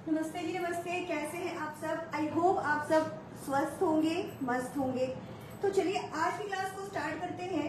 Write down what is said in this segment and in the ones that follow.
नमस्ते जी, नमस्ते। कैसे हैं आप सब? आई होप आप सब स्वस्थ होंगे, मस्त होंगे। तो चलिए आज की क्लास को स्टार्ट करते हैं।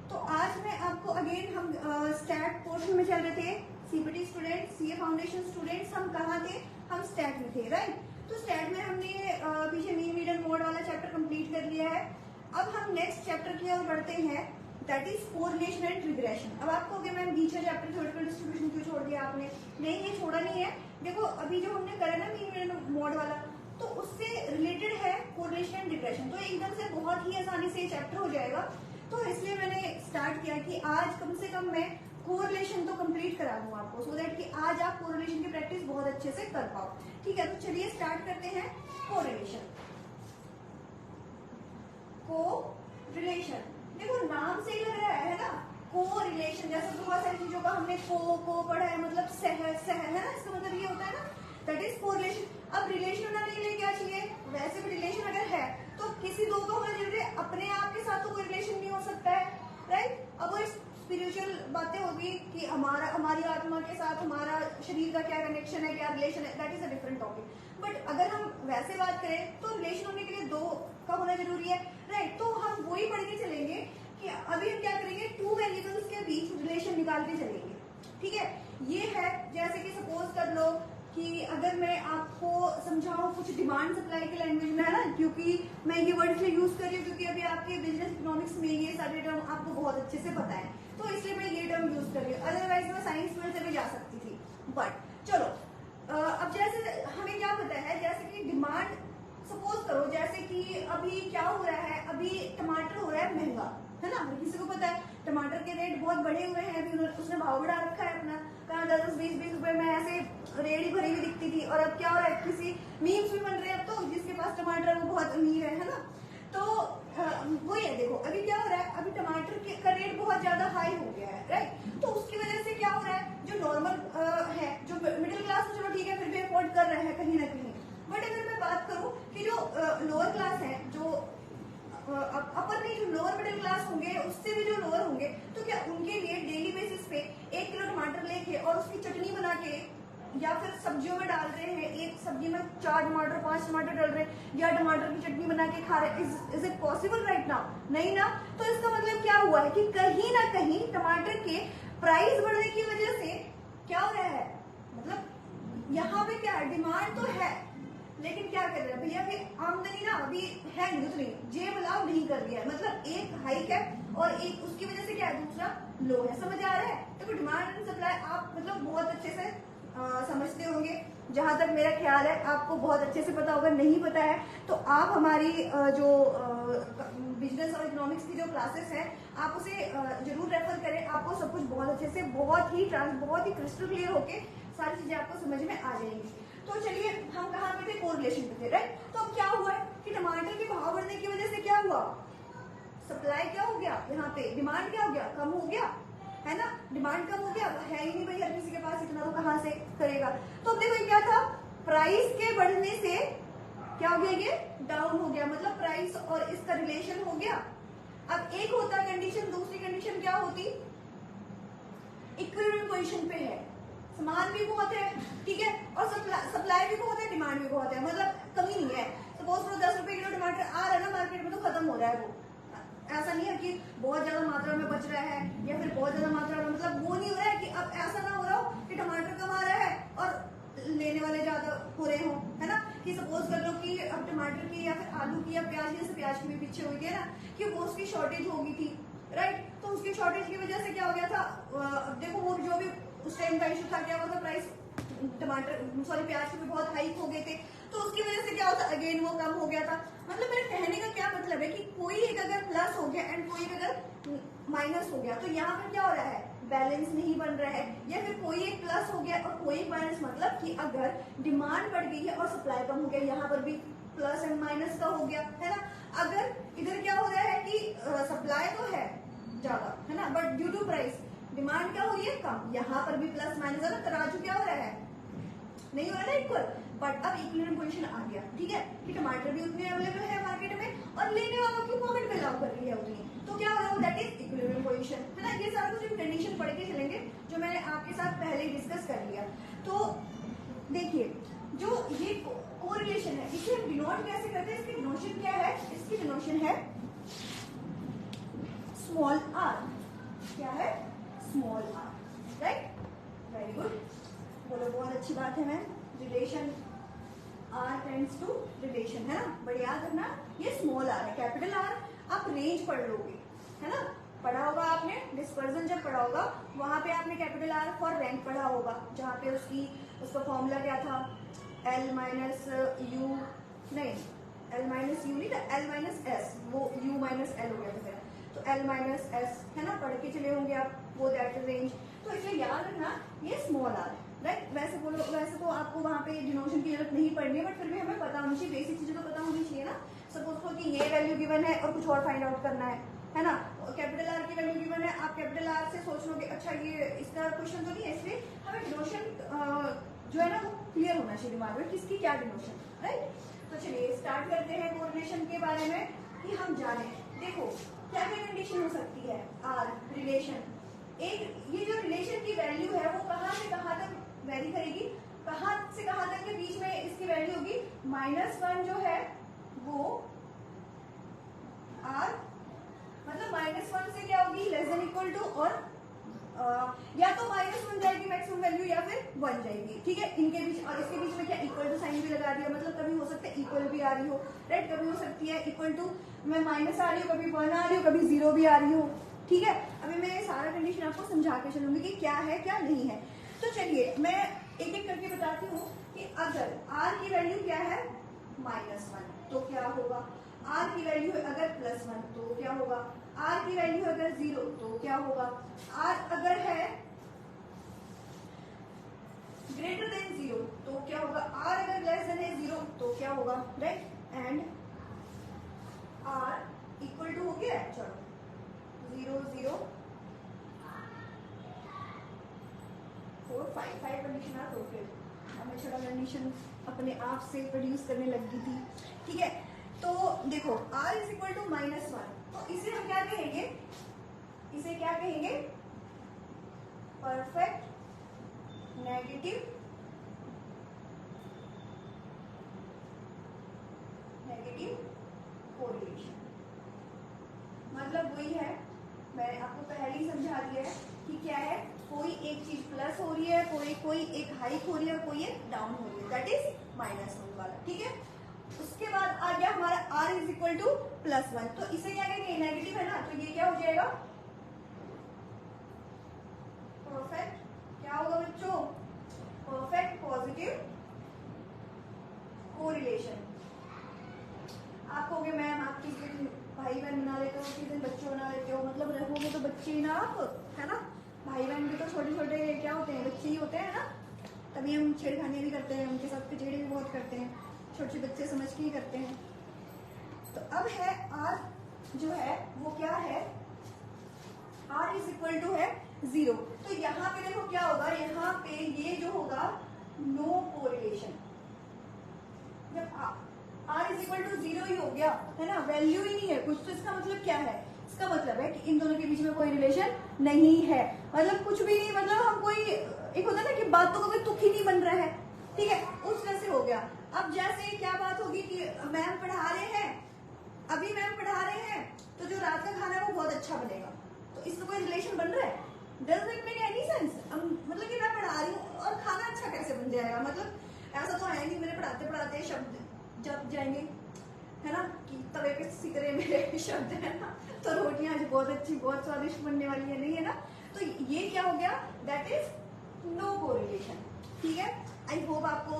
तो आज मैं आपको अगेन हम स्टैट पोर्शन में चल रहे थे। CPT student, CA foundation students, हम कहाँ थे? हम स्टैट में थे, राइट। तो स्टैट में हमने पीछे मीन मीडियन मोड वाला चैप्टर कंप्लीट कर लिया है। अब हम नेक्स्ट चैप्टर की ओर बढ़ते हैं, that is correlation and regression. अब आपको अगर मैम बीच में चैप्टर थ्योरेटिकल डिस्ट्रीब्यूशन क्यों छोड़ दिया आपने? नहीं, ये छोड़ा नहीं है। देखो अभी जो हमने करा ना मीन मीडियन मोड वाला, तो उससे रिलेटेड है कोरिलेशन एंड रिग्रेशन। तो एकदम से बहुत ही आसानी से चैप्टर हो जाएगा। तो इसलिए मैंने स्टार्ट किया कि आज कम से कम मैं कोरिलेशन तो कंप्लीट करा दूं आपको, सो दैट कि आज आप कोरिलेशन की प्रैक्टिस बहुत अच्छे से कर पाओ। ठीक है, तो चलिए स्टार्ट करते हैं। कोरिलेशन, कोरिलेशन देखो नाम से ही लग रहा है ना, कोरिलेशन। जैसे बहुत सारी चीजों का हमने को पढ़ा है, मतलब सह है ना, इसका मतलब ये होता है ना, दैट इज कोरिलेशन। अब रिलेशन बनाने के लिए क्या चाहिए? वैसे भी रिलेशन अगर है तो किसी दो का होना जरूरी है, अपने आप के साथ तो कोई रिलेशन नहीं हो सकता है, राइट। अब वो स्पिरिचुअल बातें होगी कि हमारी आत्मा के साथ हमारा शरीर का क्या कनेक्शन है, क्या रिलेशन है, that is a different topic. But अगर हम वैसे बात करें तो रिलेशन होने के लिए दो का होना जरूरी है, राइट। तो हम वही पढ़ के चलेंगे कि अभी हम क्या करेंगे, टू वेरिएबल्स के बीच रिलेशन निकाल के चलेंगे। ठीक है, ये है जैसे कि सपोज कर लो कि अगर मैं आपको समझाऊं कुछ डिमांड सप्लाई के लैंग्वेज में, है ना, क्योंकि मैं ये वर्ड इसलिए यूज कर रही हूँ क्योंकि अभी आपके बिजनेस इकोनॉमिक्स में ये सारे टर्म आपको बहुत अच्छे से पता है, तो इसलिए मैं ये टर्म यूज कर रही हूँ। अदरवाइज मैं साइंस फील्ड से भी जा सकती थी। बट चलो अब जैसे हमें क्या पता है, जैसे कि डिमांड, सपोज करो जैसे कि अभी क्या हो रहा है, अभी टमाटर हो रहा है महंगा, है ना, हर किसी को पता है टमाटर के रेट बहुत बढ़े हुए हैं। अभी उसने भाव बढ़ा रखा है अपना, कहाँ 10-20 रुपए में ऐसे रेडी भरी हुई दिखती थी, और अब क्या हो रहा है, किसी मीम्स भी बन रहे हैं अब तो, जिसके पास टमाटर है वो बहुत अमीर है ना। तो वो ये देखो अभी क्या हो रहा है, अभी टमाटर का रेट बहुत ज्यादा हाई हो गया है, राइट। तो उसकी वजह से क्या हो रहा है, जो नॉर्मल है, जो मिडिल क्लास है, चलो ठीक है, फिर भी अफोर्ड कर रहे हैं कहीं ना कहीं। बट अगर मैं बात करूं कि जो लोअर क्लास है, जो अपर नहीं, जो लोअर मिडिल क्लास होंगे, उससे भी जो लोअर होंगे, तो क्या उनके लिए डेली बेसिस पे 1 किलो टमाटर लेके और उसकी चटनी बना के, या फिर सब्जियों में डाल रहे हैं, एक सब्जी में 4 टमाटर 5 टमाटर डाल रहे हैं, या टमाटर की चटनी बना के खा रहे हैं, is it possible right now? नहीं ना। तो इसका मतलब क्या हुआ है कि कहीं ना कहीं टमाटर के प्राइस बढ़ने की वजह से क्या हो रहा है, मतलब यहाँ पे क्या है, डिमांड तो है लेकिन क्या कर रहे हैं भैया कि आमदनी ना अभी है नहीं उतनी, जेब अलाउ नहीं कर दिया है, मतलब एक हाइक है और एक उसकी वजह से क्या है, दूसरा लो है। समझ आ रहा है? देखो डिमांड एंड सप्लाई आप मतलब बहुत अच्छे से समझते होंगे, जहां तक मेरा ख्याल है आपको बहुत अच्छे से पता होगा। नहीं पता है तो आप हमारी जो बिजनेस और इकोनॉमिक्स की जो क्लासेस है आप उसे जरूर रेफर करें, आपको सब कुछ बहुत अच्छे से, बहुत ही क्रिस्टल क्लियर होके सारी चीजें आपको समझ में आ जाएंगी। तो चलिए हम कहाँ पे थे, कोरिलेशन पे थे, राइट। तो अब क्या हुआ है कि टमाटर के भाव बढ़ने की वजह से क्या हुआ, सप्लाई क्या हो गया, यहाँ पे डिमांड क्या हो गया, कम हो गया, है ना। डिमांड कम हो गया, है ही नहीं भाई हर किसी के पास इतना, तो कहाँ से करेगा। तो अब देखो क्या था, प्राइस के बढ़ने से क्या हो गया, ये डाउन हो गया, मतलब प्राइस और इसका रिलेशन हो गया। अब एक होता कंडीशन, दूसरी कंडीशन क्या होती, इक्विलिब्रियम पोजीशन पे है, सामान भी बहुत है, ठीक है, और सप्लाई भी बहुत है, डिमांड भी बहुत है, मतलब कमी नहीं है। सपोज करो 10 रुपए किलो टमाटर आ रहा है ना मार्केट में, तो खत्म हो रहा है वो, ऐसा नहीं है कि बहुत ज्यादा मात्रा में बच रहा है या फिर बहुत ज्यादा मात्रा में, मतलब वो नहीं हो रहा है कि अब ऐसा ना हो रहा हो कि टमाटर कम आ रहा है और लेने वाले ज्यादा हो रहे हो, है ना। कि सपोज कर लो कि अब टमाटर की या फिर आलू की या प्याज, जैसे प्याज की भी पीछे हुई थी ना, कि वो उसकी शॉर्टेज हो गई थी, राइट। तो उसकी शॉर्टेज की वजह से क्या हो गया था, देखो वो जो भी उस टाइम का इशू था, क्या हुआ था, प्राइस प्याज के भी बहुत हाइक हो गए थे, तो उसकी वजह से क्या होता, अगेन वो कम हो गया था। मतलब मेरे कहने का क्या मतलब है कि कोई एक अगर प्लस हो गया एंड कोई एक अगर माइनस हो गया, तो यहाँ पर क्या हो रहा है, बैलेंस नहीं बन रहा है, या फिर कोई एक प्लस हो गया और कोई एक माइनस, मतलब कि अगर डिमांड बढ़ गई है और सप्लाई कम हो गया, यहाँ पर भी प्लस एंड माइनस का हो गया, है ना। अगर इधर क्या हो रहा है कि सप्लाई तो है ज्यादा, है ना, but due to price demand क्या हो रही है, कम, यहाँ पर भी प्लस माइनस है ना, तराजू क्या हो रहा है, नहीं हो रहा ना इक्वल। बट अब इक्विलिब्रियम पोजीशन आ गया, ठीक है, कि टमाटर भी उतने अवेलेबल है मार्केट में और लेने वालों की पॉकेट में अलाउ कर रही है उतनी, तो क्या हो रहा है, दैट इज इक्विलिब्रियम पोजीशन, है ना। ये सारा कुछ कंडीशन पढ़ के चलेंगे जो मैंने आपके साथ पहले ही डिस्कस कर लिया। तो देखिए इसे हम डिनोट कैसे करते हैं, इसकी डिनोशन क्या है, इसकी डिनोशन है स्मॉल आर। क्या है, small R, right, very good, बोलो बहुत अच्छी बात है ma'am. Relation R tends to relation, है ना, बट याद रखना ये स्मॉल आर है, कैपिटल आर आप रेंज पढ़ लोगे, है ना, पढ़ा होगा आपने डिस्पर्जन, जब पढ़ा होगा वहां पे आपने कैपिटल आर फॉर रैंक पढ़ा होगा, जहाँ पे उसका फॉर्मूला क्या था, एल माइनस यू, नहीं एल माइनस यू नहीं था, एल माइनस एस, वो यू माइनस एल हो गया था, तो एल माइनस एस, है ना, पढ़ के चले होंगे आप वो दैट रेंज। तो इसलिए याद रखना ये स्मॉल आर है, राइट। वैसे तो आपको वहाँ पे डिनोशन की जरूरत नहीं पड़नी है, बट फिर भी हमें पता होनी चाहिए, बेसिक चीजें तो पता होनी चाहिए ना। सपोज को कि ये वैल्यू गिवन है और कुछ और फाइंड आउट करना है ना, कैपिटल आर की वैल्यू गिवन है, आप कैपिटल आर से सोच लोगे अच्छा ये इसका क्वेश्चन तो नहीं है, इसलिए हमें डिनोशन जो है ना वो क्लियर होना चाहिए दिमाग में, किसकी क्या डिनोशन, राइट। तो चलिए स्टार्ट करते हैं कोरिलेशन के बारे में कि हम जाने। देखो क्या क्या कंडीशन हो सकती है, आर रिलेशन, एक ये जो रिलेशन की वैल्यू है वो कहाँ से कहाँ तक वेरी करेगी, कहाँ से कहाँ तक के बीच में इसकी वैल्यू होगी, -1 जो है वो आर मतलब -1 से क्या होगी, लेस देन इक्वल टू, और या तो -1 जाएगी मैक्सिमम वैल्यू या फिर 1 जाएगी, ठीक है। इनके बीच और इसके बीच में क्या इक्वल टू साइन भी लगा दिया, मतलब कभी हो सकता है इक्वल भी आ रही हो, राइट, कभी हो सकती है इक्वल टू में माइनस आ रही हो, कभी 1 आ रही हो, कभी 0 भी आ रही हो, ठीक है। अभी मैं सारा कंडीशन आपको समझा के चलूंगी कि क्या है क्या नहीं है। तो चलिए मैं एक एक करके बताती हूँ कि अगर आर की वैल्यू क्या है -1 तो क्या होगा, आर की वैल्यू अगर +1 तो क्या होगा, आर की वैल्यू अगर 0 तो क्या होगा, आर अगर है ग्रेटर देन 0 तो क्या होगा, आर अगर लेस देन है 0 तो क्या होगा, right, and R equal to हो गया, चलो 0 0 4 5 कंडीशन आ, तो फिर हमें थोड़ा कंडीशन अपने आप से प्रोड्यूस करने लग गई थी, ठीक है। तो देखो r इज इक्वल टू -1, तो इसे हम क्या कहेंगे, इसे क्या कहेंगे, परफेक्ट नेगेटिव कोरिलेशन। मतलब वही है, मैंने आपको पहले ही समझा दिया है कि क्या है, कोई एक चीज प्लस हो रही है, कोई एक हाइक हो रही है, कोई एक डाउन हो रही है, दैट इज -1 वाला, ठीक है। उसके बाद आ गया हमारा r इज इक्वल टू +1, तो इसे क्या कहेंगे, नेगेटिव है ना, तो ये क्या हो जाएगा, परफेक्ट, क्या होगा बच्चों, परफेक्ट पॉजिटिव कोरिलेशन। आप कहोगे मैम आप किस दिन भाई बहन बना लेते हो, किस दिन बच्चे बना लेते हो, मतलब रखोगे तो बच्चे ही ना आप, है ना, भाई बहन भी तो छोटे छोटे क्या होते हैं, बच्चे ही होते हैं ना, तभी हम छेड़खानी भी करते हैं, उनके साथ पिचेड़े भी बहुत करते हैं, छोटे बच्चे समझ के ही करते हैं। तो अब है r जो है वो क्या है, r इज इक्वल टू है 0, तो यहाँ पे देखो क्या होगा, यहाँ पे ये जो होगा नो कोरिलेशन, जब r इज इक्वल टू 0 ही हो गया, है ना, वैल्यू ही नहीं है कुछ, तो इसका मतलब क्या है, इसका मतलब है कि इन दोनों के बीच में कोई रिलेशन नहीं है, मतलब कुछ भी नहीं, मतलब हम कोई एक होता है ना कि बातों का कोई तुक ही नहीं बन रहा है, ठीक है, उस तरह से हो गया। अब जैसे क्या बात होगी कि मैम पढ़ा रहे हैं, अभी मैम पढ़ा रहे हैं, तो जो रात का खाना है वो बहुत अच्छा बनेगा, तो इसमें कोई रिलेशन बन रहा है, does it make any sense, मतलब कि मैं पढ़ा रही हूँ और खाना अच्छा कैसे बन जाएगा, मतलब ऐसा तो है नहीं, मेरे पढ़ाते पढ़ाते शब्द जब जाएंगे, है ना, कि तवे पे सिकरे मेरे शब्द है ना, तो रोटियां आज बहुत अच्छी बहुत स्वादिष्ट बनने वाली है, नहीं है ना, तो ये क्या हो गया, दैट इज नो कोरिलेशन, ठीक है। आई होप आपको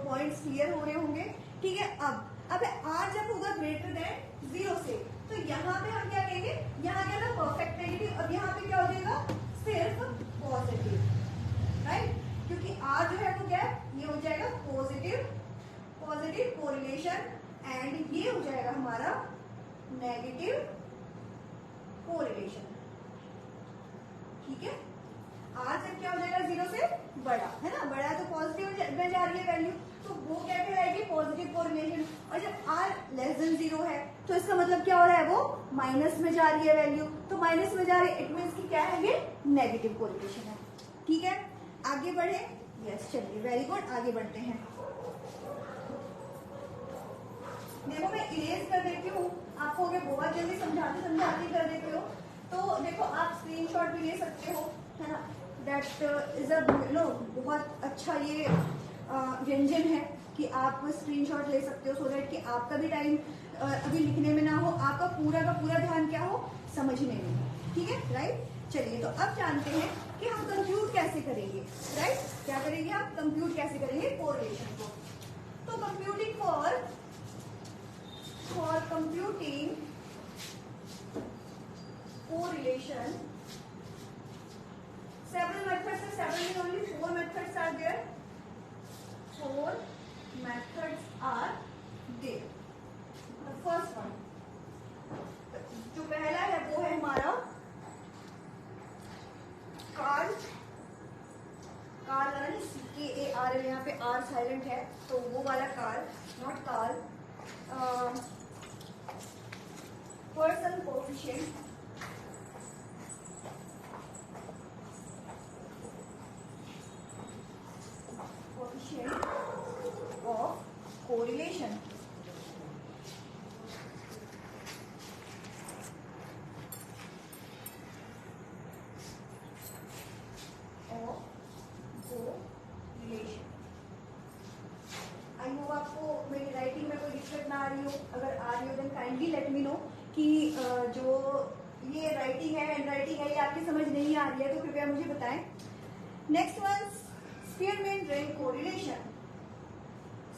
पॉइंट्स क्लियर हो रहे होंगे, ठीक है। अब r जब होगा ग्रेटर देन 0 से, तो यहाँ पे हम क्या कहेंगे, यहाँ क्या ना परफेक्ट नेगेटिव, और यहाँ पे क्या हो जाएगा सिर्फ पॉजिटिव, राइट, क्योंकि r जो है वो क्या है, ये हो जाएगा पॉजिटिव कोरिलेशन, एंड ये हो जाएगा हमारा नेगेटिव कोरिलेशन, ठीक है। r जब क्या हो जाएगा 0 से बड़ा, है ना, बड़ा तो पॉजिटिव में जा रही है वैल्यू, तो वो क्या कहलाएगी, पॉजिटिव कोरिलेशन, और जब r लेस देन 0 है तो इसका मतलब क्या हो रहा है, वो माइनस में जा रही है वैल्यू, तो माइनस में जा रही है, इट मींस कि क्या है, ये नेगेटिव कोरिलेशन है, ठीक है। आगे बढ़े, यस चलिए वेरी गुड, आगे बढ़ते हैं। देखो मैं इरेज कर देती हूँ, आपको अगर बहुत जल्दी समझाते समझाते कर देते हो तो देखो आप स्क्रीनशॉट भी ले सकते हो, है ना। दैट इज अ बहुत अच्छा ये व्यंजन है कि आप स्क्रीनशॉट ले सकते हो, सो दैट कि आपका भी टाइम अभी लिखने में ना हो, आपका पूरा का पूरा ध्यान क्या हो, समझने में। ठीक है, राइट। चलिए तो अब जानते हैं कि हम कंप्यूट कैसे करेंगे, राइट। क्या करेंगे आप, कंप्यूट कैसे करेंगे कोरिलेशन को। तो computing for computing correlation several methods are several, only 4 methods are there. 4 methods are there. The first one, जो पहला है वो है हमारा कार्ल यानी CARL, यहाँ पे R साइलेंट है तो वो वाला Karl, not Karl. Pearson coefficient of correlation. I hope आपको मेरी राइटिंग में कोई दिक्कत ना आ रही हो, अगर आ रही हो then kindly let me know कि जो ये राइटिंग है, हैंड राइटिंग है, ये आपकी समझ नहीं आ रही है तो कृपया मुझे बताएं। Next one, Spearman rank correlation.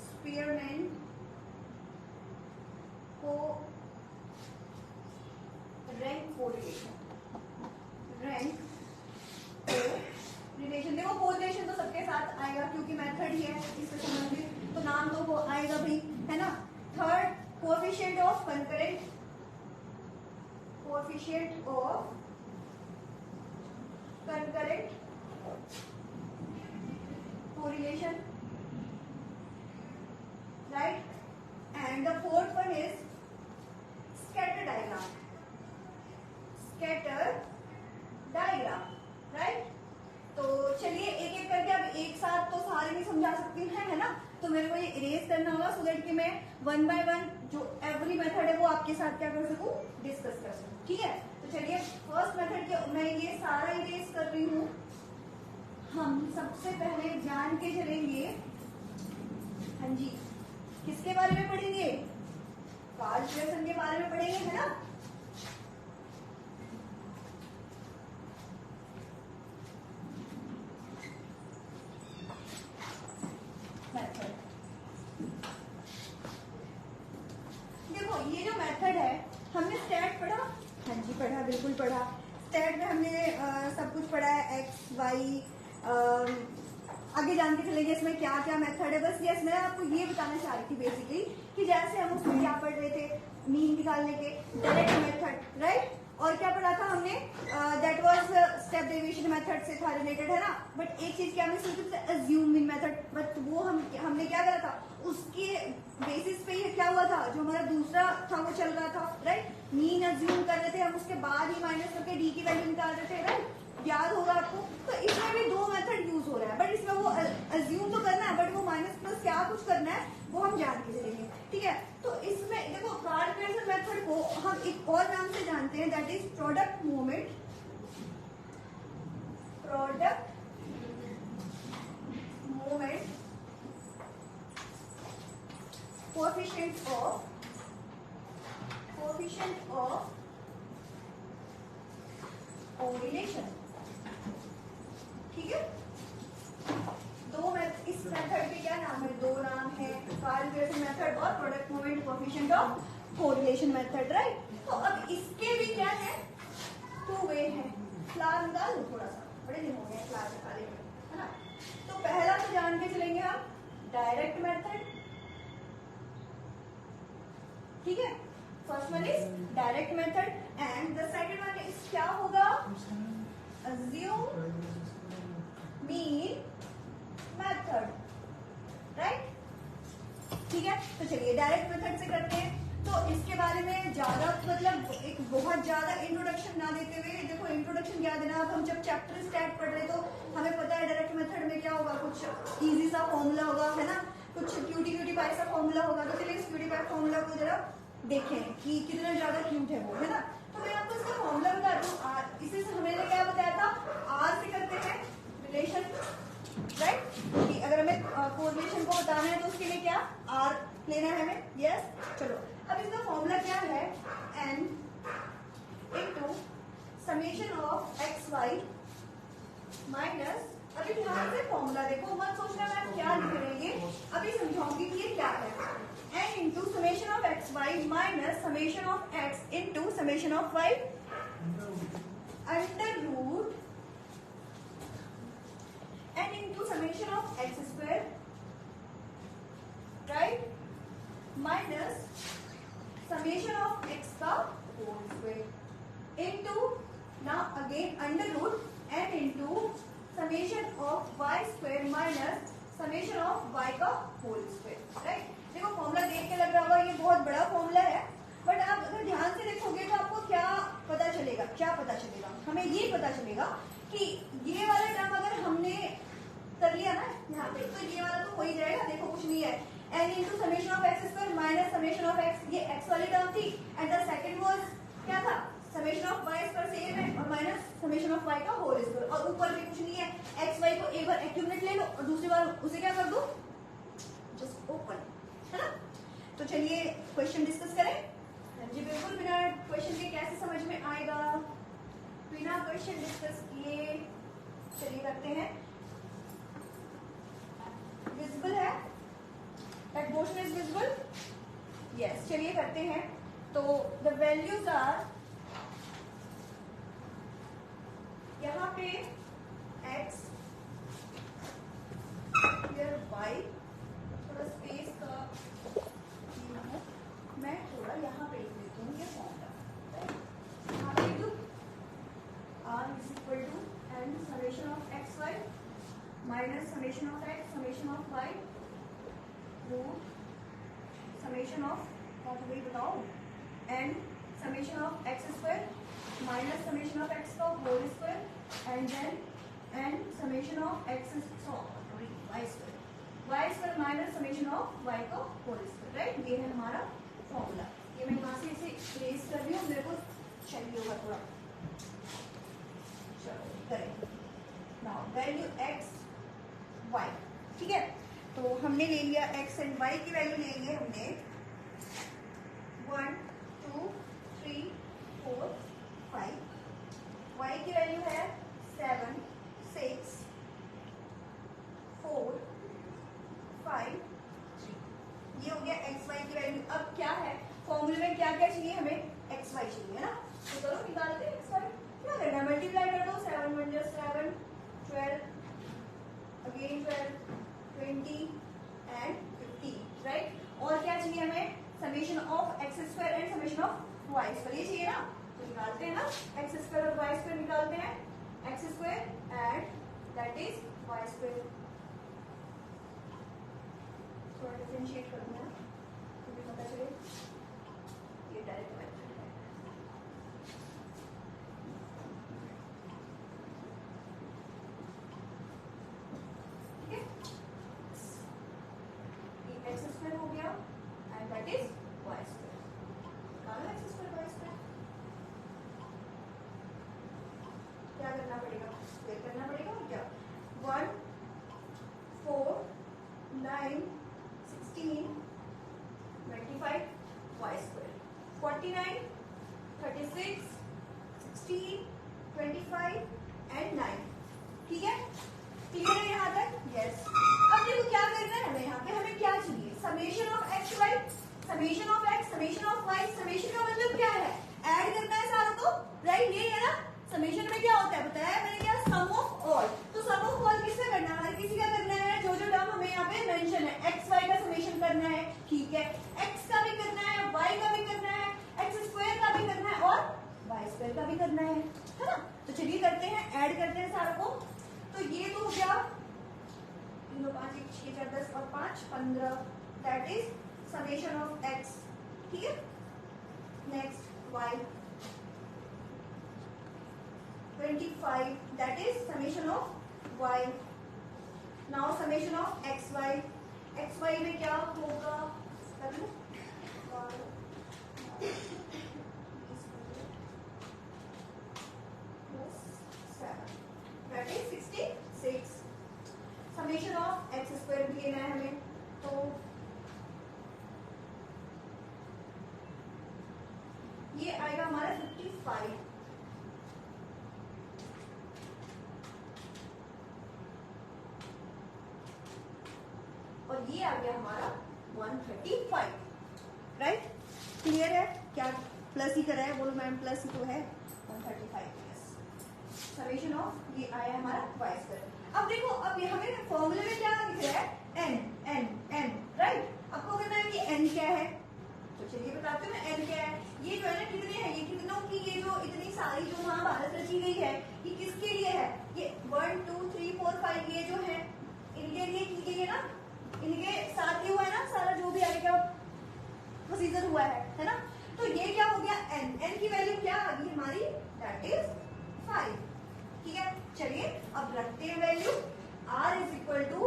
Spearman को रैंक कोरिलेशन, रैंक कोरिलेशन, देखो कोरिलेशन तो सबके साथ आएगा क्योंकि मेथड ही है इससे संबंधित, तो नाम तो वो आएगा भी, है ना। Third, coefficient of concurrent, coefficient of concurrent correlation, right? And the fourth one is scatter diagram, scatter diagram, right? तो चलिए एक एक करके, अब एक साथ तो सारे नहीं समझा सकती है ना, तो मेरे को ये इरेज करना होगा सो दैट कि मैं वन बाय वन जो एवरी मेथड है वो आपके साथ क्या कर सकूं, डिस्कस कर सकूं। ठीक है, तो चलिए फर्स्ट मेथड के मैं ये सारा इरेज कर रही हूँ। हम सबसे पहले जान के चलेंगे, हाँ जी, किसके बारे में पढ़ेंगे, कार्ल पियर्सन के बारे में पढ़ेंगे, है ना। मेथड, देखो ये जो मेथड है, हमने स्टैट पढ़ा, हाँ जी पढ़ा, बिल्कुल पढ़ा। स्टैट में हमने सब कुछ पढ़ा है, एक्स वाई, आगे जान के चलेंगे इसमें क्या क्या मेथड है। बस यस, मैं आपको ये बताना चाह रही थी बेसिकली कि जैसे हम उसमें क्या पढ़ रहे थे, मीन निकालने के डायरेक्ट मेथड, राइट। और क्या पढ़ा था हमने, that was step deviation method से था रिलेटेड, है ना। बट एक चीज क्या, हमने सिर्फ अज्यूम मीन मेथड, बट वो हमने क्या करा था, उसके बेसिस पे ये क्या हुआ था, जो हमारा दूसरा था वो चल रहा था, राइट। मीन अज्यूम कर रहे थे हम, उसके बाद ही माइनस करके डी की वैल्यू निकाल रहे थे, राइट, याद होगा आपको। तो इसमें भी दो मेथड यूज हो रहा है, बट इसमें वो अज्यूम तो करना है, बट वो माइनस प्लस क्या कुछ करना है वो हम जान के चलेंगे। ठीक है, तो इसमें देखो कार्ल पियर्सन मेथड को हम एक और नाम से जानते हैं, that is product moment, product moment coefficient of correlation. ठीक है, इस मेथड के क्या नाम है, दो नाम है, कार्ल पियर्सन मेथड और product moment coefficient of correlation method, right. तो अब इसके भी क्या है, टू वे है। फ्लावर निकाल लो थोड़ा सा, बड़े दिन हो गए फ्लावर निकाले, है ना। तो पहला तो जान के चलेंगे हम डायरेक्ट मेथड, ठीक है, first one is direct method and the second one is क्या होगा, assume mean method, राइट। ठीक है, तो चलिए डायरेक्ट मेथड से करते हैं। तो इसके बारे में ज्यादा मतलब एक बहुत ज्यादा इंट्रोडक्शन ना देते हुए, देखो इंट्रोडक्शन क्या देना, अब हम जब चैप्टर स्टार्ट पढ़ रहे तो हमें पता है डायरेक्ट मेथड में क्या होगा, कुछ इजी सा फॉर्मूला होगा, है ना। कुछ क्यूटी क्यूटी पाई सा फॉर्मूला होगा, तो चलिए इस क्यूटी पाई फॉर्मूला को जरा देखें कि कितना ज्यादा क्यूट है वो, है ना। तो मैं आपको इसका फॉर्मूला बता दूं, इसे हमने क्या बताया था, आर से करते हैं रिलेशन, राइट, कि अगर हमें कोरिलेशन को बताना है तो उसके लिए क्या आर लेना है हमें, यस। चलो अब इसका फॉर्मूला क्या है, N into summation of x Y minus, अभी ध्यान से फॉर्मूला देखो, मत सोचना मैम क्या लिख रहे हैं ये, अभी समझाऊंगी कि ये क्या है। n into summation of x Y minus summation of x into summation of y under root n into summation of x square, right, minus summation of x का whole square into now again under root n into summation of y square minus summation of y का whole square, right. देखो formula देख के लग रहा होगा ये बहुत बड़ा फॉर्मूला है, बट आप अगर ध्यान से देखोगे तो आपको क्या पता चलेगा, क्या पता चलेगा, हमें ये पता चलेगा कि ये वाला टर्म अगर हमने कर लिया ना यहाँ पे, तो ये वाला तो हो ही जाएगा। देखो कुछ नहीं है, n into summation of x square minus summation of x, ये x वाली टर्म थी, एंड द सेकंड वाज क्या था, summation of y square same है, और माइनस समेशन ऑफ y का होल स्क्वायर, और ऊपर भी कुछ नहीं है, x y को एक बार एक्यूमुलेट ले लो और दूसरी बार उसे क्या कर दो, जस्ट ओपन, है ना। तो चलिए क्वेश्चन डिस्कस करें। जी बिल्कुल, बिना क्वेश्चन के कैसे समझ में आएगा, बिना क्वेश्चन डिस्कस किए चलिए करते हैं। विजिबल है, that motion is visible, yes, चलिए करते हैं। तो द वैल्यूज आर, यहाँ पे x, फिर y, थोड़ा स्पेस का मैं थोड़ा यहाँ पे लिख देती हूँ ये फॉर्मूला, यहाँ पे लिख दूँ r is equal to n summation of x Y minus summation of x summation of y root summation of, वही बताओ, n summation of x square minus summation of x का whole square and then n summation of x sorry y square minus summation of y का whole square, right. ये है हमारा formula, ये मैं यहाँ से इसे इरेज कर रही हूँ, मेरे को चाहिए होगा थोड़ा, चलो करें। नाउ वैल्यू x y, ठीक है, तो हमने ले लिया x एंड y की वैल्यू ले लिए हमने 1 2 3 4 5, y की वैल्यू है 7 6 4 5 3, ये हो गया एक्स वाई की वैल्यू। अब क्या है फॉर्मूले में, क्या क्या चाहिए हमें, एक्स वाई चाहिए, है ना। तो चलो निकालते हैं एक्स वाई, क्या करना है, मल्टीप्लाई कर दो, 7 1 7 12 अगेन 12 20 एंड 50, राइट। और क्या चाहिए हमें, summation of x square and summation of Y square, ये चाहिए ना, तो निकालते हैं ना, एक्स स्क्वायर और वाई स्क्वायर निकालते हैं, X square and that is Y square, थोड़ा डिफरेंशिएट कर दूंगा मुझे पता चले, ये डायरेक्ट मेथड है, ठीक है, ये एक्स स्क्वायर हो गया and that is Y square, निकालो एक्स स्क्वायर वाई स्क्वायर, क्या करना पड़ेगा, स्क्वायर करना पड़ेगा, और क्या 1 4 9 16 25 वाई स्क्वायर 49 36 16 25 एंड 9, ठीक है, क्लियर है यहाँ तक, यस। अब देखो क्या करना है हमें, यहाँ पे हमें क्या चाहिए, summation of x Y, summation of x summation of Y, summation का मतलब क्या है, ऐड करना है सारों को, राइट, ये है ना। समेशन में क्या होता है बताया मैंने, क्या, सम ऑफ ऑल, तो सम ऑफ ऑल किससे करना है, हर किसी का करना है, जो जो टर्म हमें यहाँ पे मेंशन है, एक्स वाई का समेशन करना है, ठीक है, एक्स का भी करना है, वाई का भी करना है, एक्स स्क्वायर का भी करना है, और वाई स्क्वायर का भी करना है ना। तो चलिए करते हैं, ऐड करते हैं सारों को, तो ये तो हो गया 3 5 1 6 4 10 और 5 15, that is summation of X, ठीक है। Next Y 25, that is summation of y. Now summation of xy x y में क्या होगा, कर लो that is 66। Summation of x square भी लेना है हमें, तो ये आएगा हमारा 55 और ये आ गया हमारा 135। राइट, क्लियर है? क्या प्लस ही करा है, बोलो मैम प्लस ही तो है, 135 प्लस समेशन ऑफ ये आया हमारा वाई स्क्वायर। अब देखो, अब ये हमें फॉर्मूले में क्या दिख रहा है, एन एन एन, राइट। आपको कहना है कि एन क्या है, तो चलिए बताते हैं एन क्या है। ये जो है ना कितने हैं, ये कितनों की, ये जो इतनी सारी जो महाभारत रची गई है ये किसके लिए है, ये 1 2 3 4 5 ये जो है इनके लिए की गई है ना, इनके साथ ही हुआ है ना सारा जो भी आगे का प्रोसीजर हुआ है ना। तो ये क्या हो गया, एन, एन की वैल्यू क्या आ गई हमारी, दैट इज 5। ठीक है, चलिए अब रखते हैं value, r is equal to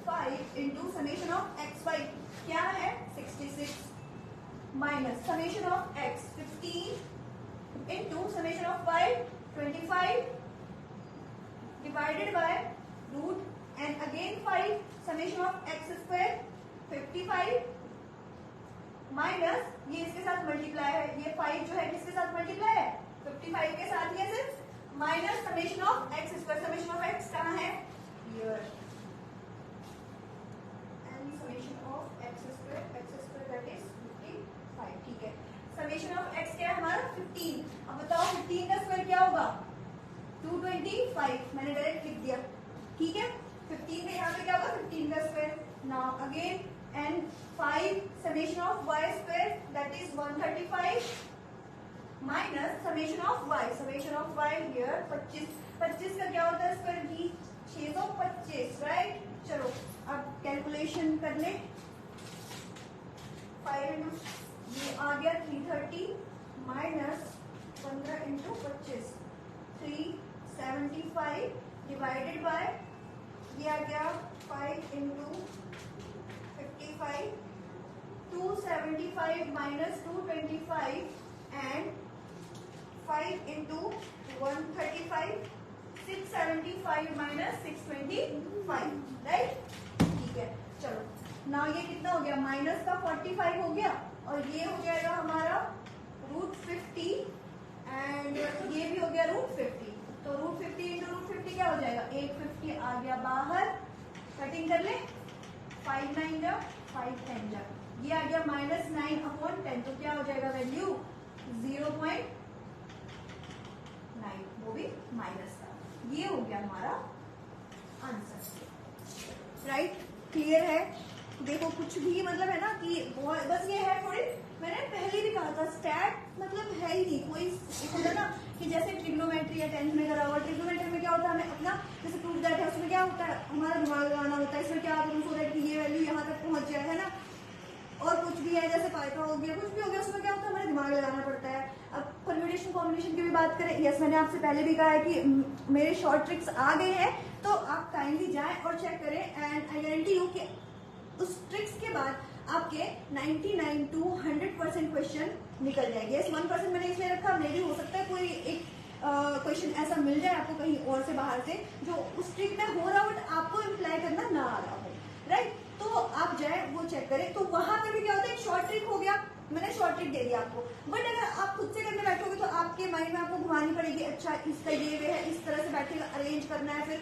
5 into summation of x Y क्या है 66 minus summation of x 15 into summation of y 25 divided by root and again 5 summation of x square 55 minus ये इसके साथ मल्टीप्लाई है, ये 5 जो है किसके साथ मल्टीप्लाई है, 55 के साथ, ये सिर्फ minus summation of x square, summation of x कहाँ है here, and summation of x square that is 55। ठीक है, समेशन ऑफ x क्या है हमारा 15। अब बताओ 15 का स्क्वायर क्या होगा, 225, मैंने डायरेक्ट लिख दिया। ठीक है, 15 में यहाँ पे क्या होगा 15 का square. Now again and 5 summation of y square that is 135 minus summation of y, summation of y here 25, 25 का क्या होता है स्क्वायर भी 625, राइट। चलो अब कैलकुलेशन कर ले, 5 इंटू ये आ गया 330 माइनस 15 इंटू 25 375 डिवाइडेड बाय ये आ गया 5 into 55 275 minus 225 and 5 into 135 675 minus 625, right. ठीक है, चलो ना ये कितना हो गया, माइनस का 45 हो गया और ये हो जाएगा हमारा √50 एंड ये भी हो गया √50, तो √50 इंटू √50 क्या हो जाएगा, 850 आ गया बाहर, कटिंग कर ले, 5 9 जा 5 10 जा, ये आ गया -9/10, तो क्या हो जाएगा वैल्यू 0.9, वो भी माइनस का। ये हो गया हमारा आंसर, राइट। क्लियर है? देखो कुछ भी मतलब है ना कि बस ये है थोड़ी, मैंने पहले भी कहा था स्टैट मतलब है ही नहीं कोई, एक होता है ना कि जैसे ट्रिग्नोमेट्री या 10th में करा हुआ, ट्रिग्नोमेट्री में क्या होता है, हमें अपना जैसे प्रूफ दैट है उसमें क्या होता है, हमारा दिमाग लगाना होता है, इसमें क्या प्रूफ होता है कि ये वैल्यू यहाँ तक पहुंच जाए, है ना। और कुछ भी है जैसे पाइथन हो गया, कुछ भी हो गया, उसमें क्या होता है हमारा दिमाग लगाना पड़ता है। अब परम्यूटेशन कॉम्बिनेशन की भी बात करें, यस मैंने आपसे पहले भी कहा है कि मेरे शॉर्ट ट्रिक्स आ गए हैं, तो आप काइंडली जाएं और चेक करें, एंड आई गारंटी यू कि उस ट्रिक्स के बाद आपके 99 to 100% क्वेश्चन निकल जाएंगे। 1% मैंने इसलिए रखा, मे भी हो सकता है कोई एक क्वेश्चन ऐसा मिल जाए आपको कहीं और से बाहर से जो उस ट्रिक में हो रहा हो बट आपको इम्प्लाई करना ना आ रहा हो, राइट। तो आप जाए वो चेक करें, तो वहां पे भी क्या होता है, एक शॉर्ट ट्रिक हो गया, मैंने शॉर्ट ट्रिक दे दिया आपको, बट अगर आप खुद से करने बैठोगे तो आपके माइंड में आपको घुमानी पड़ेगी, अच्छा इसका ये वे है, इस तरह से बैठेगा, अरेंज करना है, फिर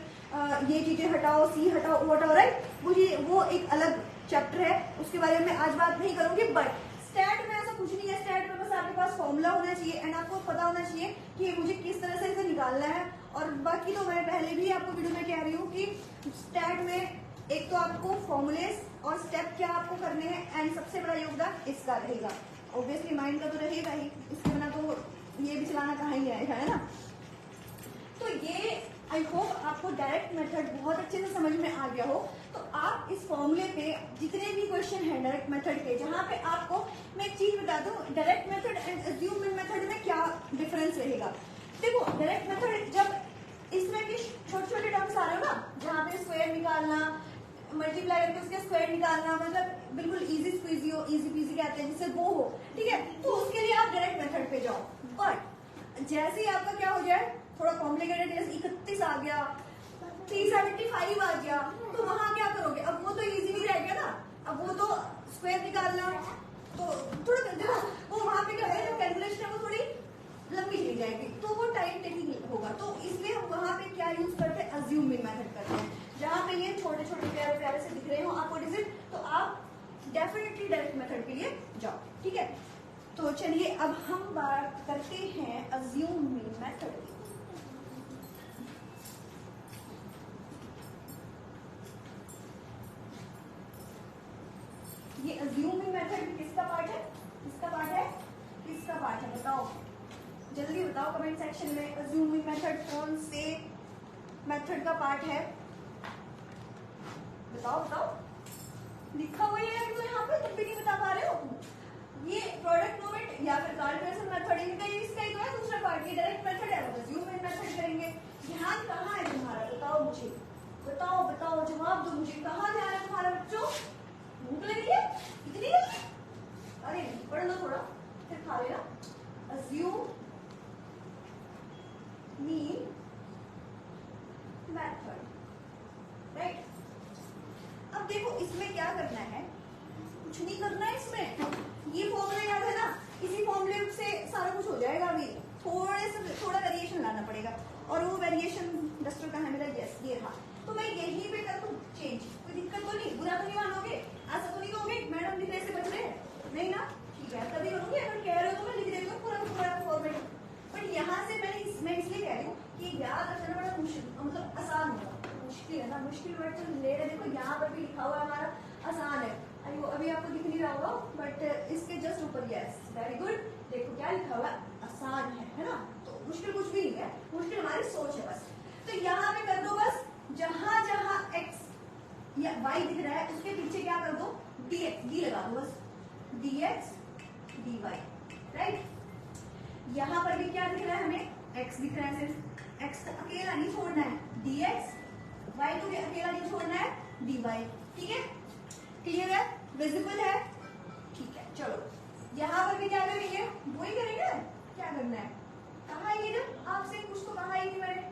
ये चीजें हटाओ, सी हटाओ, वो हटाओ, राइट। मुझे वो एक अलग चैप्टर है, उसके बारे में आज बात नहीं करूंगी, बट स्टैट में ऐसा कुछ नहीं है। स्टैट में बस आपके पास फॉर्मूला होना चाहिए एंड आपको पता होना चाहिए कि मुझे किस तरह से इसे निकालना है। और बाकी तो मैं पहले भी आपको वीडियो में कह रही हूँ कि स्टैट में एक तो आपको फॉर्मूलेस और स्टेप क्या आपको करने हैं, एंड सबसे बड़ा योगदान इसका रहेगा, ऑब्वियसली माइंड का तो रहेगा ही, इसके बिना तो ये भी चलाना कहाँ ही आएगा, है ना। तो ये आई होप आपको डायरेक्ट मेथड बहुत अच्छे से समझ में आ गया हो। तो आप इस फॉर्मूले पे जितने भी क्वेश्चन हैं डायरेक्ट मेथड के, जहां पे आपको मैं एक चीज बता दूं, direct method and assumed method में क्या डिफरेंस रहेगा। देखो डायरेक्ट मेथड जब इसमें के छोटे छोटे टर्म्स आ रहे हो ना, जहाँ पे स्क्वायर निकालना, मल्टीप्लाई करके उसके स्क्वायर निकालना, मतलब बिल्कुल इजी स्क्वीजी हो, इजी पीजी कहते हैं जिससे वो हो, ठीक है। तो उसके लिए आप डायरेक्ट मेथड पे जाओ। बट जैसे ही आपका क्या हो जाए थोड़ा कॉम्प्लिकेटेड, जैसे 31 आ गया, 375 आ गया, तो वहां क्या करोगे? अब वो तो इजी नहीं रह गया ना, अब वो तो स्क्वायर निकालना, तो थोड़ा देखो वो वहां पे क्या है, जो कैलकुलेशन है वो थोड़ी लंबी चली जाएगी, तो वो टाइम टेकिंग होगा। तो इसलिए हम वहां पे क्या यूज करते हैं? अज्यूमिंग मेथड करते हैं। जहां पे ये छोटे छोटे प्यारे प्यारे से दिख रहे हो आपको डिजिट, तो आप डेफिनेटली डायरेक्ट मेथड के लिए जाओ, ठीक है। तो चलिए अब हम बात करते हैं अज्यूमिंग मेथड की। ये अज्यूमिंग मेथड किसका पार्ट है? किसका पार्ट है? किसका पार्ट है? बताओ, जल्दी बताओ कमेंट सेक्शन में। अज्यूमिंग मेथड कौन से मेथड का पार्ट है? बताओ बताओ, लिखा हुआ है तो यहाँ पे, तुम भी नहीं बता पा रहे हो। ये प्रोडक्ट मूवमेंट या फिर कार्डिनेशन मेथड, इनका इसका ही तो है दूसरा पार्ट। ये डायरेक्ट मेथड है, वो अज्यूमिंग मेथड करेंगे। ध्यान कहाँ है तुम्हारा? बताओ मुझे, बताओ बताओ, जवाब दो मुझे, कहाँ ध्यान है तुम्हारा बच्चों? भूख लगी है इतनी जल्दी? अरे पढ़ लो थोड़ा फिर खा लेना। Assume mean method, right. अब देखो इसमें क्या करना है, कुछ नहीं करना है इसमें। ये फॉर्मूला याद है ना, इसी फॉर्मूले से सारा कुछ हो जाएगा। अभी थोड़ा वेरिएशन लाना पड़ेगा, और वो वेरिएशन डस्टर का है मेरा, यस ये रहा। तो मैं यहीं पे कर दूं चेंज, कोई दिक्कत तो नहीं? बुरा तो नहीं मानोगे? ऐसा तो नहीं कहोगे मैडम लिखने से बच रहे हैं? नहीं ना, ठीक है तभी करूंगी। अगर कह रहे हो तो मैं लिख देती हूँ पूरा फॉर्मेट। बट यहाँ से मैं इसलिए कह रही हूँ कि याद रखना बड़ा मुश्किल, मतलब आसान होगा। मुश्किल है ना, मुश्किल वर्ड तो ले रहे। देखो यहाँ पर भी लिखा हुआ है हमारा आसान है, अभी आपको दिख नहीं रहा होगा, बट इसके जस्ट ऊपर यस, वेरी गुड। देखो क्या लिखा हुआ है, आसान है ना। तो मुश्किल कुछ भी नहीं है, मुश्किल हमारी सोच है बस। तो यहाँ पे कर दो बस, जहां जहां x या y दिख रहा है उसके पीछे क्या कर दो? dx, d लगा दो बस, dx dy, राइट। यहाँ पर भी क्या दिख रहा है हमें? x दिख रहा है, सिर्फ x को अकेला नहीं छोड़ना है, dx, y को भी अकेला नहीं छोड़ना है, dy, ठीक है। क्लियर है? विजिबल है? ठीक है। चलो यहाँ पर भी क्या करेंगे? वही करेंगे। क्या करना है? कहा ये जब आपसे कुछ तो कहा ही नहीं मैंने,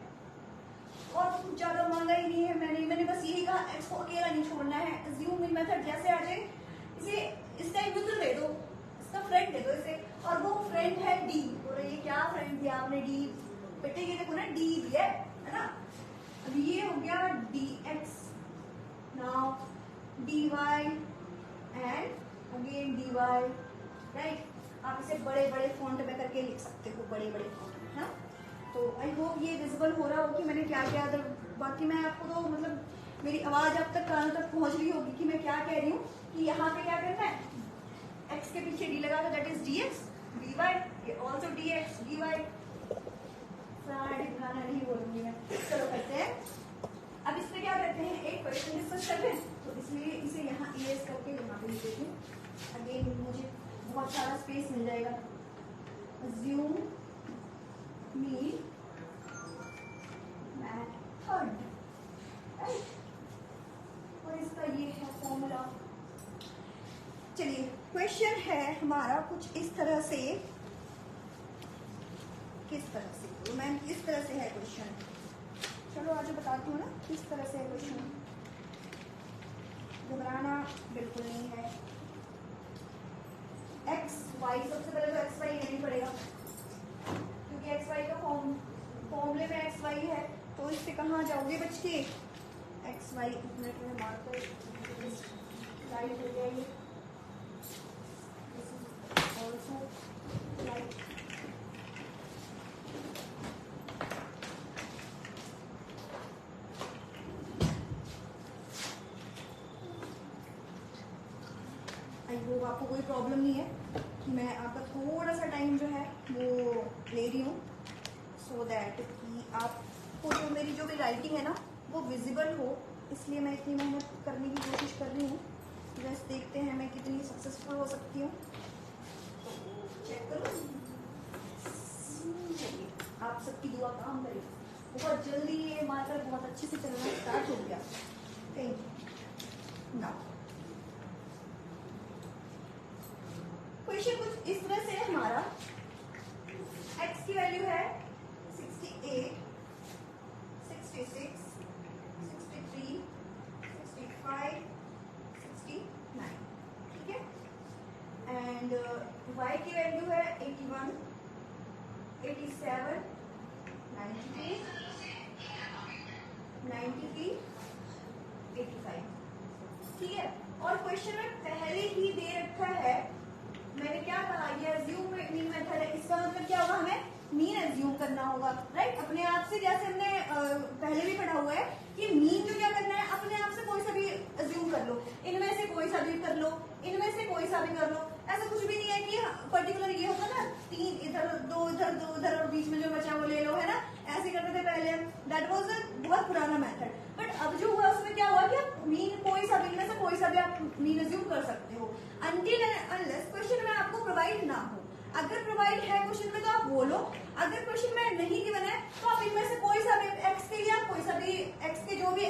और कुछ ज्यादा मांगा ही नहीं है मैंने बस यही कहा x को अकेला नहीं छोड़ना है। अज्यूमिंग मेथड जैसे आ जाए, इसे इसका न्यूट्रल दे दो, इसका फ्रेंड दे दो इसे, और वो फ्रेंड है d। और ये क्या फ्रेंड दिया आपने? d। बेटे ये देखो ना, d दिया है ना। अब ये हो गया dx, now dy and again dy, right. आप इसे बड़े बड़े फॉन्ट में करके लिख सकते हो, बड़े बड़े फॉन्ट में, हाँ। तो आई होप ये विजिबल हो रहा हो कि मैंने क्या क्या। बाकी मैं आपको तो मतलब मेरी आवाज अब तक कानों तक पहुंच रही होगी कि मैं क्या कह रही हूँ। कि यहाँ पे क्या करना है? x के पीछे d लगा दो, दैट इज dx, dy, ये ऑल्सो dx, dy। दिखाना नहीं बोलूंगी मैं। चलो करते हैं। अब इस पे क्या करते हैं, एक क्वेश्चन डिस्कस कर लें। तो इसलिए इसे यहाँ इरेज करके यहाँ पे लिख देती हूँ। अगेन मुझे बहुत सारा स्पेस मिल जाएगा। Assume mean method, right. और इसका ये है फॉर्मूला। चलिए क्वेश्चन है हमारा कुछ इस तरह से, किस तरह से तो मैम इस तरह से है क्वेश्चन। चलो आज बताती हूँ ना किस तरह से है क्वेश्चन, घबराना बिल्कुल नहीं है। एक्स वाई, सबसे पहले तो एक्स वाई लेनी पड़ेगा क्योंकि एक्स वाई का फॉर्मूले में एक्स वाई है। तो इससे कहाँ जाओगे बच्चे? एक्स वाई मिनट में मार्कर राइट हो जाएगी, ऑल्सो राइट। आई होप आपको कोई प्रॉब्लम नहीं है कि मैं आपका थोड़ा सा टाइम जो है वो ले रही हूँ, सो दैट कि आपको जो मेरी जो भी राइटिंग है ना वो विजिबल हो। इसलिए मैं इतनी मेहनत करने की कोशिश कर रही हूँ। बस देखते हैं मैं कितनी सक्सेसफुल हो सकती हूँ। चेक करो, आप सबकी दुआ काम करेगी। बहुत जल्दी ये मार्कर बहुत अच्छे से चलना स्टार्ट हो गया। Thank you. नाउ क्वेश्चन कुछ इस तरह से है हमारा। x की वैल्यू है 68, 66, 63, 65, 69, ठीक है। एंड y की वैल्यू है 81, 87, 92, 93, 85, ठीक है। और क्वेश्चन में पहले ही दे रखा है, मैंने क्या कहा, ये अज्यूम मीन मेथड है। इसका मतलब क्या होगा, हमें मीन अज्यूम करना होगा, राइट। अपने आप से, जैसे हमने पहले भी पढ़ा हुआ है कि मीन जो क्या करना है, अपने आप से कोई सा भी अज्यूम कर लो, इनमें से कोई सा भी कर लो, इनमें से कोई सा भी कर लो। ऐसा कुछ भी नहीं है कि पर्टिकुलर ये होता ना, 3 इधर, 2 इधर, 2 इधर और बीच में जो बचा वो ले लो, है ना। ऐसे करते थे पहले हम, दैट वाज अ बहुत पुराना मेथड। बट अब जो हुआ उसमें क्या हुआ कि आप मीन कोई सा भी, इनमें से कोई सा भी आप मीन अज्यूम कर सकते हो, अनटिल एंड अनलेस क्वेश्चन में आपको प्रोवाइड ना हो। अगर प्रोवाइड है क्वेश्चन में तो आप बोलो, अगर क्वेश्चन में नहीं गिवन है तो आप इनमें से कोई सा भी, एक्स के लिए आप कोई सा भी, एक्स के जो भी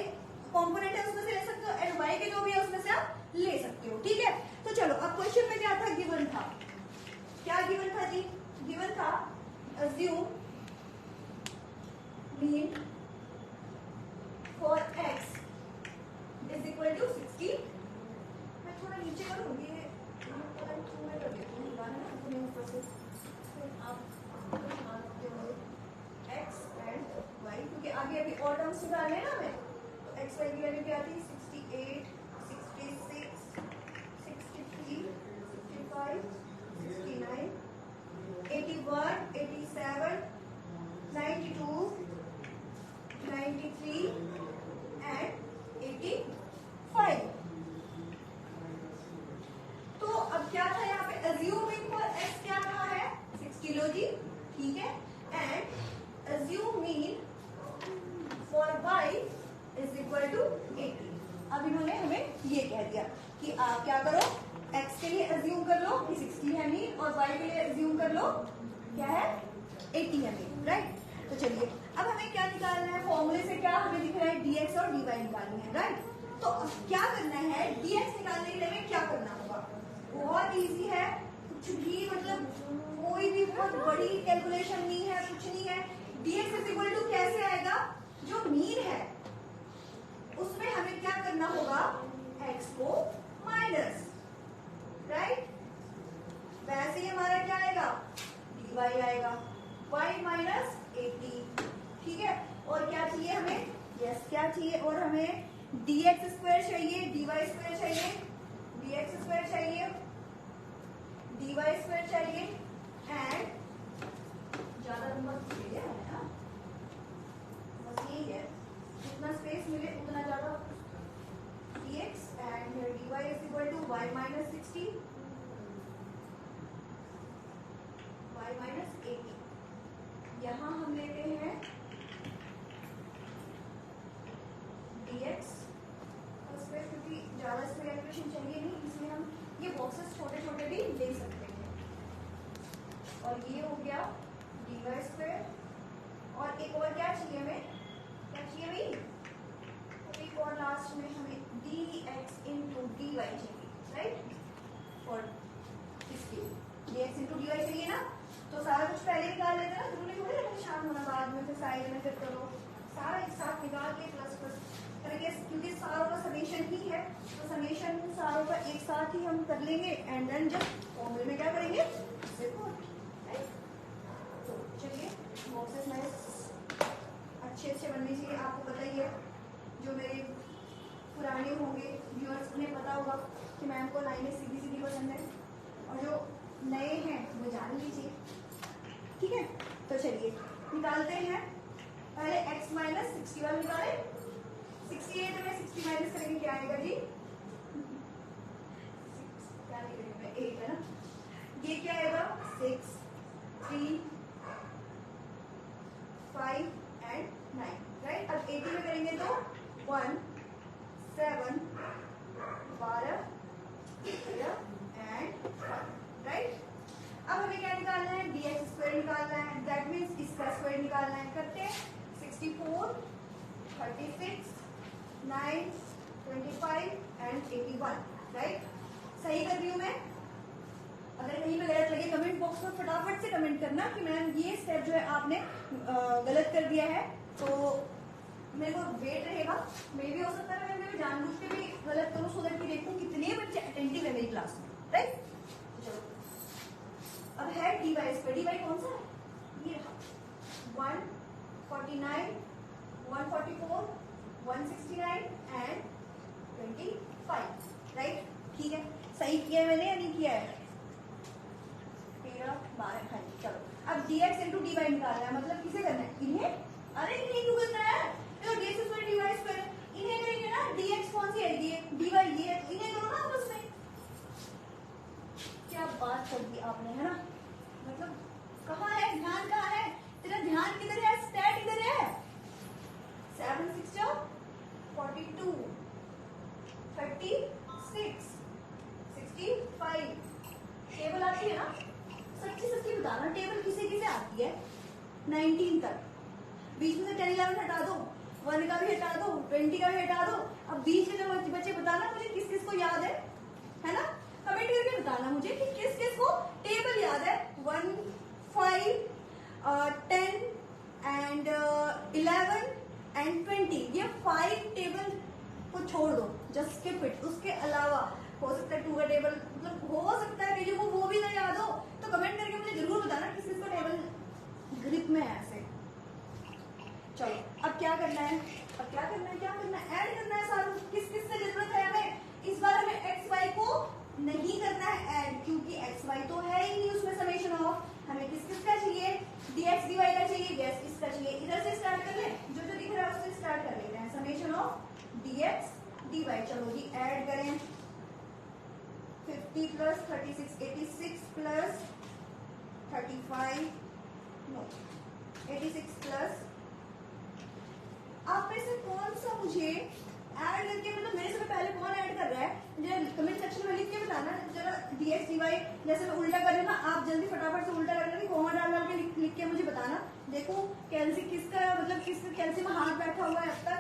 कंपोनेंट है उसमें से ले सकते हो, एंड वाई के जो भी है उसमें से आप ले सकते हो, ठीक है। तो चलो, अब क्वेश्चन में क्या था, गिवन था, क्या गिवन था जी, गिवन था assume mean for X is equal to 60। मैं थोड़ा नीचे करूंगी, एक्स एंड वाई, क्योंकि आगे अभी और टर्म्स निकालने हैं ना हमें, तो एक्स वाई की वैल्यू क्या थी, 68, 66, 63, 65, 69, 81, 87, 92, 93 एंड 85। तो अब क्या था यहाँ पे, अज्यूमिंग फॉर एक्स क्या कहा है, 60 लो जी, ठीक है। And assuming for Y is equal to 80। अब इन्होंने हमें ये कह दिया कि आप क्या करो, एक्स के लिए अज्यूम कर लो कि 60 है मीन, और वाई के लिए अज्यूम कर लो क्या है, 80 है मीन, राइट। तो चलिए, अब हमें क्या निकालना है, फॉर्मूले से क्या हमें दिख रहा है, dx और dy निकालनी है, राइट। तो क्या करना है, dx निकालने के लिए हमें क्या करना होगा, बहुत इजी है, कुछ भी मतलब कोई भी बहुत बड़ी कैलकुलेशन नहीं है, कुछ नहीं है। dx इज इक्वल टू कैसे आएगा, जो मीन है उसमें हमें क्या करना होगा, x को माइनस, राइट। वैसे ही हमारा क्या आएगा, dy आएगा, y माइनस 80, ठीक है। और क्या चाहिए हमें, यस क्या चाहिए, और हमें dx स्क्वायर चाहिए, dy स्क्वायर चाहिए, dx स्क्वायर चाहिए, dy स्क्वायर चाहिए, एंड ज्यादा नंबर ले लिया है ना, बस यही है, जितना स्पेस मिले उतना ज्यादा, dx and dy is equal to y minus 60, y minus 80। यहाँ हम लेते हैं dx स्क्वायर, क्योंकि ज्यादा इसमें कैलकुलेशन चाहिए नहीं, इसलिए हम ये बॉक्सेस छोटे छोटे भी ले सकते हैं। और ये हो गया dy स्क्वायर, और एक और क्या चाहिए हमें, क्या चाहिए भाई, तो एक और लास्ट में हमें dx इंटू dy चाहिए, राइट। और इसके dx इंटू dy चाहिए ना, तो सारा कुछ पहले निकाल लेते हैं ना, जरूरी थोड़ी है परेशान होना बाद में, फिर साइड में फिर करो, सारा एक साथ निकाल के प्लस प्लस करके, क्योंकि सारों का समेशन ही है, तो समेशन सारों का एक साथ ही हम कर लेंगे, एंड देन जब फॉर्मूले में क्या करेंगे, राइट। तो चलिए, बॉक्सेस में अच्छे अच्छे बनने चाहिए, आपको पता ही है, जो मेरे पुराने होंगे व्यूअर्स उन्हें पता होगा कि मैम को लाइनें सीधी सीधी पसंद है, और जो नए हैं वो जान लीजिए, ठीक है। तो चलिए निकालते हैं, पहले x माइनस 61 निकाले, 68 में 60 माइनस करेंगे क्या आएगा जी, क्या निकलेगा, 8 है ना, ये क्या आएगा, 6, 3, 5 एंड 9, राइट। अब 80 में करेंगे तो 1, 7, 12 एंड 5, राइट। अब हमें क्या निकालना है, dx स्क्वायर निकालना है, दैट मीन्स इसका स्क्वायर निकालना है, करते हैं 64, 36, 9, 25 एंड 81, राइट? सही कर रही हूँ मैं? अगर कहीं पे गलत लगे कमेंट बॉक्स में फटाफट से कमेंट करना कि मैम ये स्टेप जो है आपने गलत कर दिया है, तो मेरे को वेट रहेगा। मे भी हो सकता है मैं जानबूझ के भी गलत करूँ, सो दैट कि देखूँ कितने बच्चे अटेंटिव है मेरी क्लास में, राइट? चलो अब है D Y square. D Y कौन सा है? ये रहा 149, 144, 169 एंड 25, राइट? ठीक है, सही किया है मैंने या नहीं किया है? 13, 12, हाँ जी। चलो अब dx इंटू डी वाई निकालना है, मतलब किसे करना है? इन्हें। अरे इन्हें क्यों करना है? देखो dx square D Y square, इन्हें करेंगे ना। dx कौन सी है? डी वाई ये है, इन्हें करो ना आपस में। क्या बात कर दी आपने, है ना? मतलब कहाँ है ध्यान, कहाँ है तेरा ध्यान? किधर है? स्टैट इधर है। 7 6 42, 36, 65। टेबल आती है ना? सच्ची बताना, टेबल किसे किसे आती है? 19 तक। बीच में से 10 11 हटा दो, 1 का भी हटा दो, 20 का भी हटा दो। अब बीच में जो बच्चे बताना मुझे किस किस को याद है ना? कमेंट करके बताना मुझे कि किस किस को टेबल याद है। 1, 5, 10 एंड 11 एंड 20, ये 5 टेबल को छोड़ दो, जस्ट स्किप इट। उसके अलावा हो सकता है 2 का टेबल, मतलब हो सकता है कि वो भी ना याद हो, तो कमेंट करके मुझे जरूर बताना किस किस को टेबल ग्रिप में है ऐसे। चलो अब क्या करना है? क्या करना है? ऐड करना है सारों। किस किस से जरूरत है हमें? इस बार हमें एक्स वाई को नहीं करना है ऐड, क्योंकि एक्स वाई तो है ही नहीं उसमें समेशन ऑफ। हमें किस किस का चाहिए? dx dy का चाहिए, यस इसका चाहिए। इधर से स्टार्ट कर ले, जो जो दिख रहा है उससे स्टार्ट कर लेते हैं। समेशन ऑफ dx dy, चलो जी ऐड करें। 50 प्लस 36, 86 प्लस 35, नो 86 प्लस। आप में से कौन सा मुझे ऐड करके, मतलब मेरे से पहले कौन ऐड कर रहा है मुझे कमेंट सेक्शन में लिख के बताना जरा। dx dy जैसे मैं उल्टा कर रही हूँ ना, आप जल्दी फटाफट से उल्टा करना, कोमा डाल के लिख के मुझे बताना। देखो कैल्सी किसका, मतलब किस कैल्सी में हाथ बैठा हुआ है अब तक।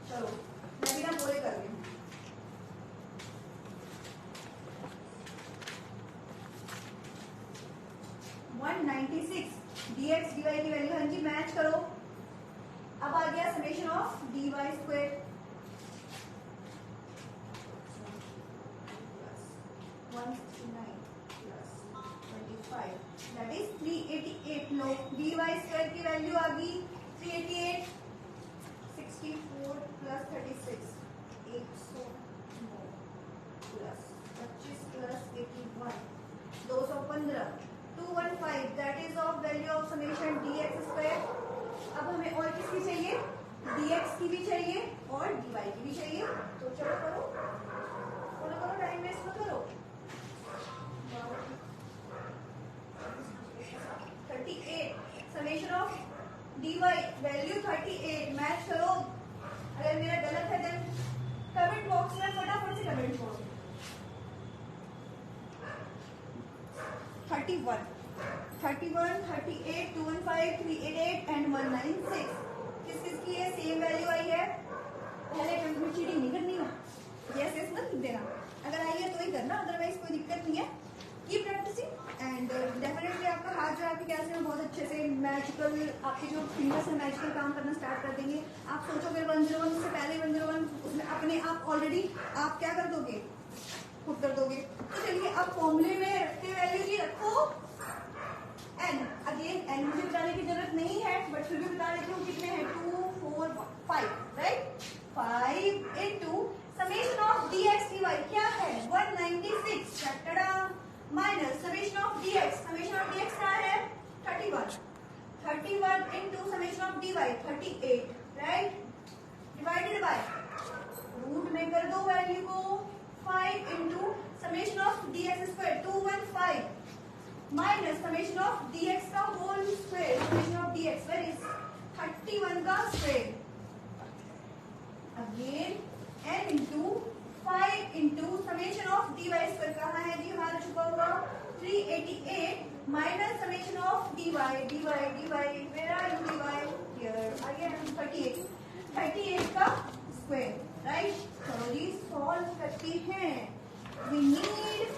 चलो मैं भी ना बोले कर रही हूँ। dx dy की वैल्यू, हाँ जी मैच करो। अब आ गया summation of dy square 169 plus 25, that is 388। Low dy square की वैल्यू आ गई 388। 64 plus 36, 109 plus 25 plus 81, 215, 215, that is of value of summation dx square. अब हमें और किसकी चाहिए? dx की भी चाहिए और dy की भी चाहिए। तो चलो करो, टाइम वेस्ट मत करो। 38, summation of dy value 38, match करो। अगर मेरा गलत है देन कमेंट बॉक्स में फटाफट से कमेंट करो। 31, 38, 215, 388 एंड 196। किस किस की है? सेम वैल्यू आई है। पहले अटेम्प्ट में चीटिंग नहीं करनी ना, यस यस मत लिख देना। अगर आई है तो ही करना, अदरवाइज कोई दिक्कत नहीं है। कीप प्रैक्टिसिंग एंड डेफिनेटली आपका हाथ जो आपकी कैसे में बहुत अच्छे से मैजिकल, आपके जो फिंगर्स है मैजिकल काम करना स्टार्ट कर देंगे। आप सोचोगे 101 उससे पहले 101, उसमें अपने आप ऑलरेडी आप क्या कर दोगे? पुट कर दोगे। तो चलिए अब फॉर्मूले में रखते वैल्यू की रखो n। अगेन n मुझे बताने की जरूरत नहीं है, बट फिर भी बता देती हूँ कितने हैं। 2 4 5, right? 5 into summation of dx dy क्या है? 196 minus summation of dx। Summation of dx क्या है? 31। 31 into summation of dy 38, right? Divided by root में कर दो वैल्यू को। 5 into summation of dx square 215 minus summation of dx का whole square. Summation of dx where is 31 का square. Again n into 5 into summation of dy square कहाँ है जी हमारा छुपा हुआ? 388 minus summation of dy where are you dy? Here again 38 का square, right. चलो जी सॉल्व करते हैं। We need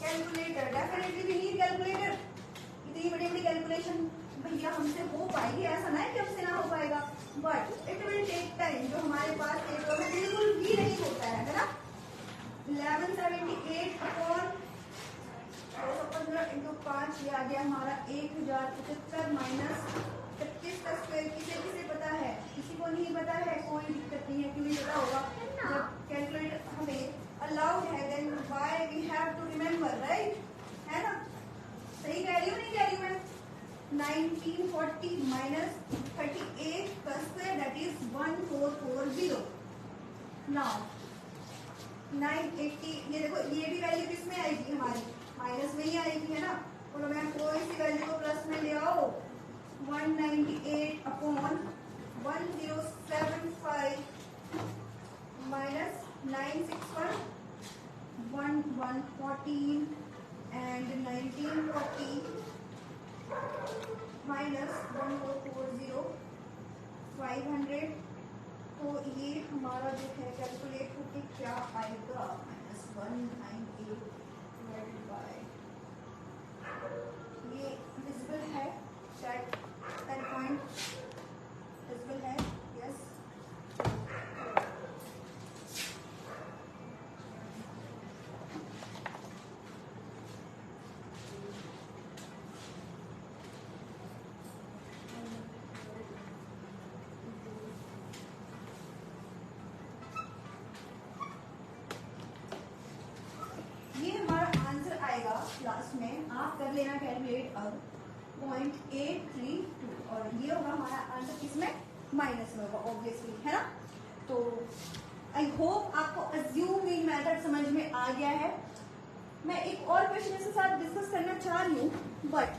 calculator, definitely we need calculator. इतनी बड़ी बड़ी कैलकुलेशन भैया हमसे हो पाएगी, ऐसा ना है कि हमसे ना हो पाएगा, but it will take time. जो हमारे पास पेपर में बिल्कुल भी नहीं होता है ना। 1178 अपॉन 215 इंटू 5, ये आ गया हमारा 1075 माइनस 33 का स्क्वायर। किसे किसे पता है? किसी को नहीं पता है, कोई दिक्कत नहीं है, क्यों नहीं पता होगा? जब कैलकुलेटर हमें अलाउड है then why we have to remember, right? है ना? सही कह रही हूँ नहीं कह रही हूँ मैं? 1940 माइनस 38 का स्क्वायर दैट इज 1440। नाउ 980, ये देखो ये भी वैल्यू किस में आएगी हमारी? माइनस में ही आएगी, है ना? बोलो मैम कोई सी वैल्यू को प्लस में ले आओ। 198 अपॉन 1075 माइनस 961 1114 एंड 1940 माइनस 1440 500। तो ये हमारा जो है कैलकुलेट होके क्या आएगा? माइनस 198 डिवाइडेड बाय, ये विजिबल है चैट, पेन पॉइंट विजिबल है? यस। क्लास में आप कर लेना कैलकुलेट अब 0.832, और ये होगा हमारा आंसर किसमें? माइनस में होगा ऑब्वियसली, है ना? तो आई होप आपको अज्यूमिंग मेथड समझ में आ गया है। मैं एक और क्वेश्चन इसके साथ डिस्कस करना चाह रही हूँ, बट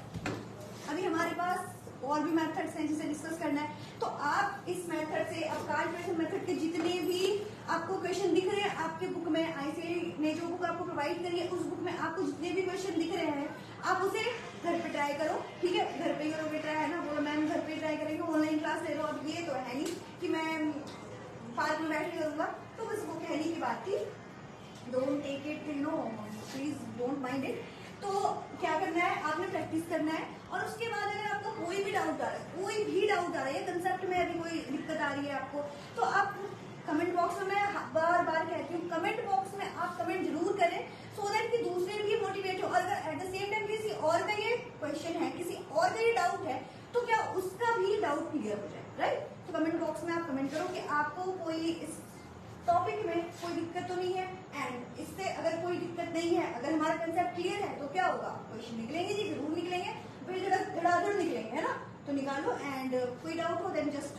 अभी हमारे पास और भी मेथड्स हैं जिसे डिस्कस करना है। तो आप इस मेथड से, अब कैलकुलेशन मेथड के जितने भी आपको क्वेश्चन दिख रहे हैं आपके बुक में, आईसीएसई ने जो बुक आपको प्रोवाइड करी है उस बुक में आपको जितने भी क्वेश्चन दिख रहे हैं आप उसे घर पे ट्राई करो, ठीक है? घर पे करोगे ट्राई, है ना? बोलो मैम घर पे ट्राई करेंगे, ऑनलाइन क्लास ले लो। अब ये तो है नहीं कि मैं पार्क में बैठ के करूंगा, तो बस वो कहने की बात थी। Don't take it, no please don't mind it. तो क्या करना है, आपने प्रैक्टिस करना है, और उसके बाद अगर आपको कोई भी डाउट आ रहा है, कोई भी डाउट आ रहा है, कंसेप्ट में अभी कोई दिक्कत आ रही है आपको, तो आप कमेंट बॉक्स में, मैं बार बार कहती हूँ कमेंट बॉक्स में आप कमेंट जरूर करें, सो दैट कि दूसरे भी मोटिवेट हो। अगर एट द सेम टाइम किसी और का ये क्वेश्चन है, किसी और का ये डाउट है, तो क्या उसका भी डाउट क्लियर हो जाए, राइट? तो कमेंट बॉक्स में आप कमेंट करो कि आपको कोई इस टॉपिक में कोई दिक्कत तो नहीं है, एंड इससे अगर कोई दिक्कत नहीं है, अगर हमारा कंसेप्ट क्लियर है, तो क्या होगा? क्वेश्चन निकलेंगे जी, जरूर निकलेंगे, फिर धड़ाधड़ निकलेंगे, है ना? तो निकालो, एंड कोई डाउट हो then just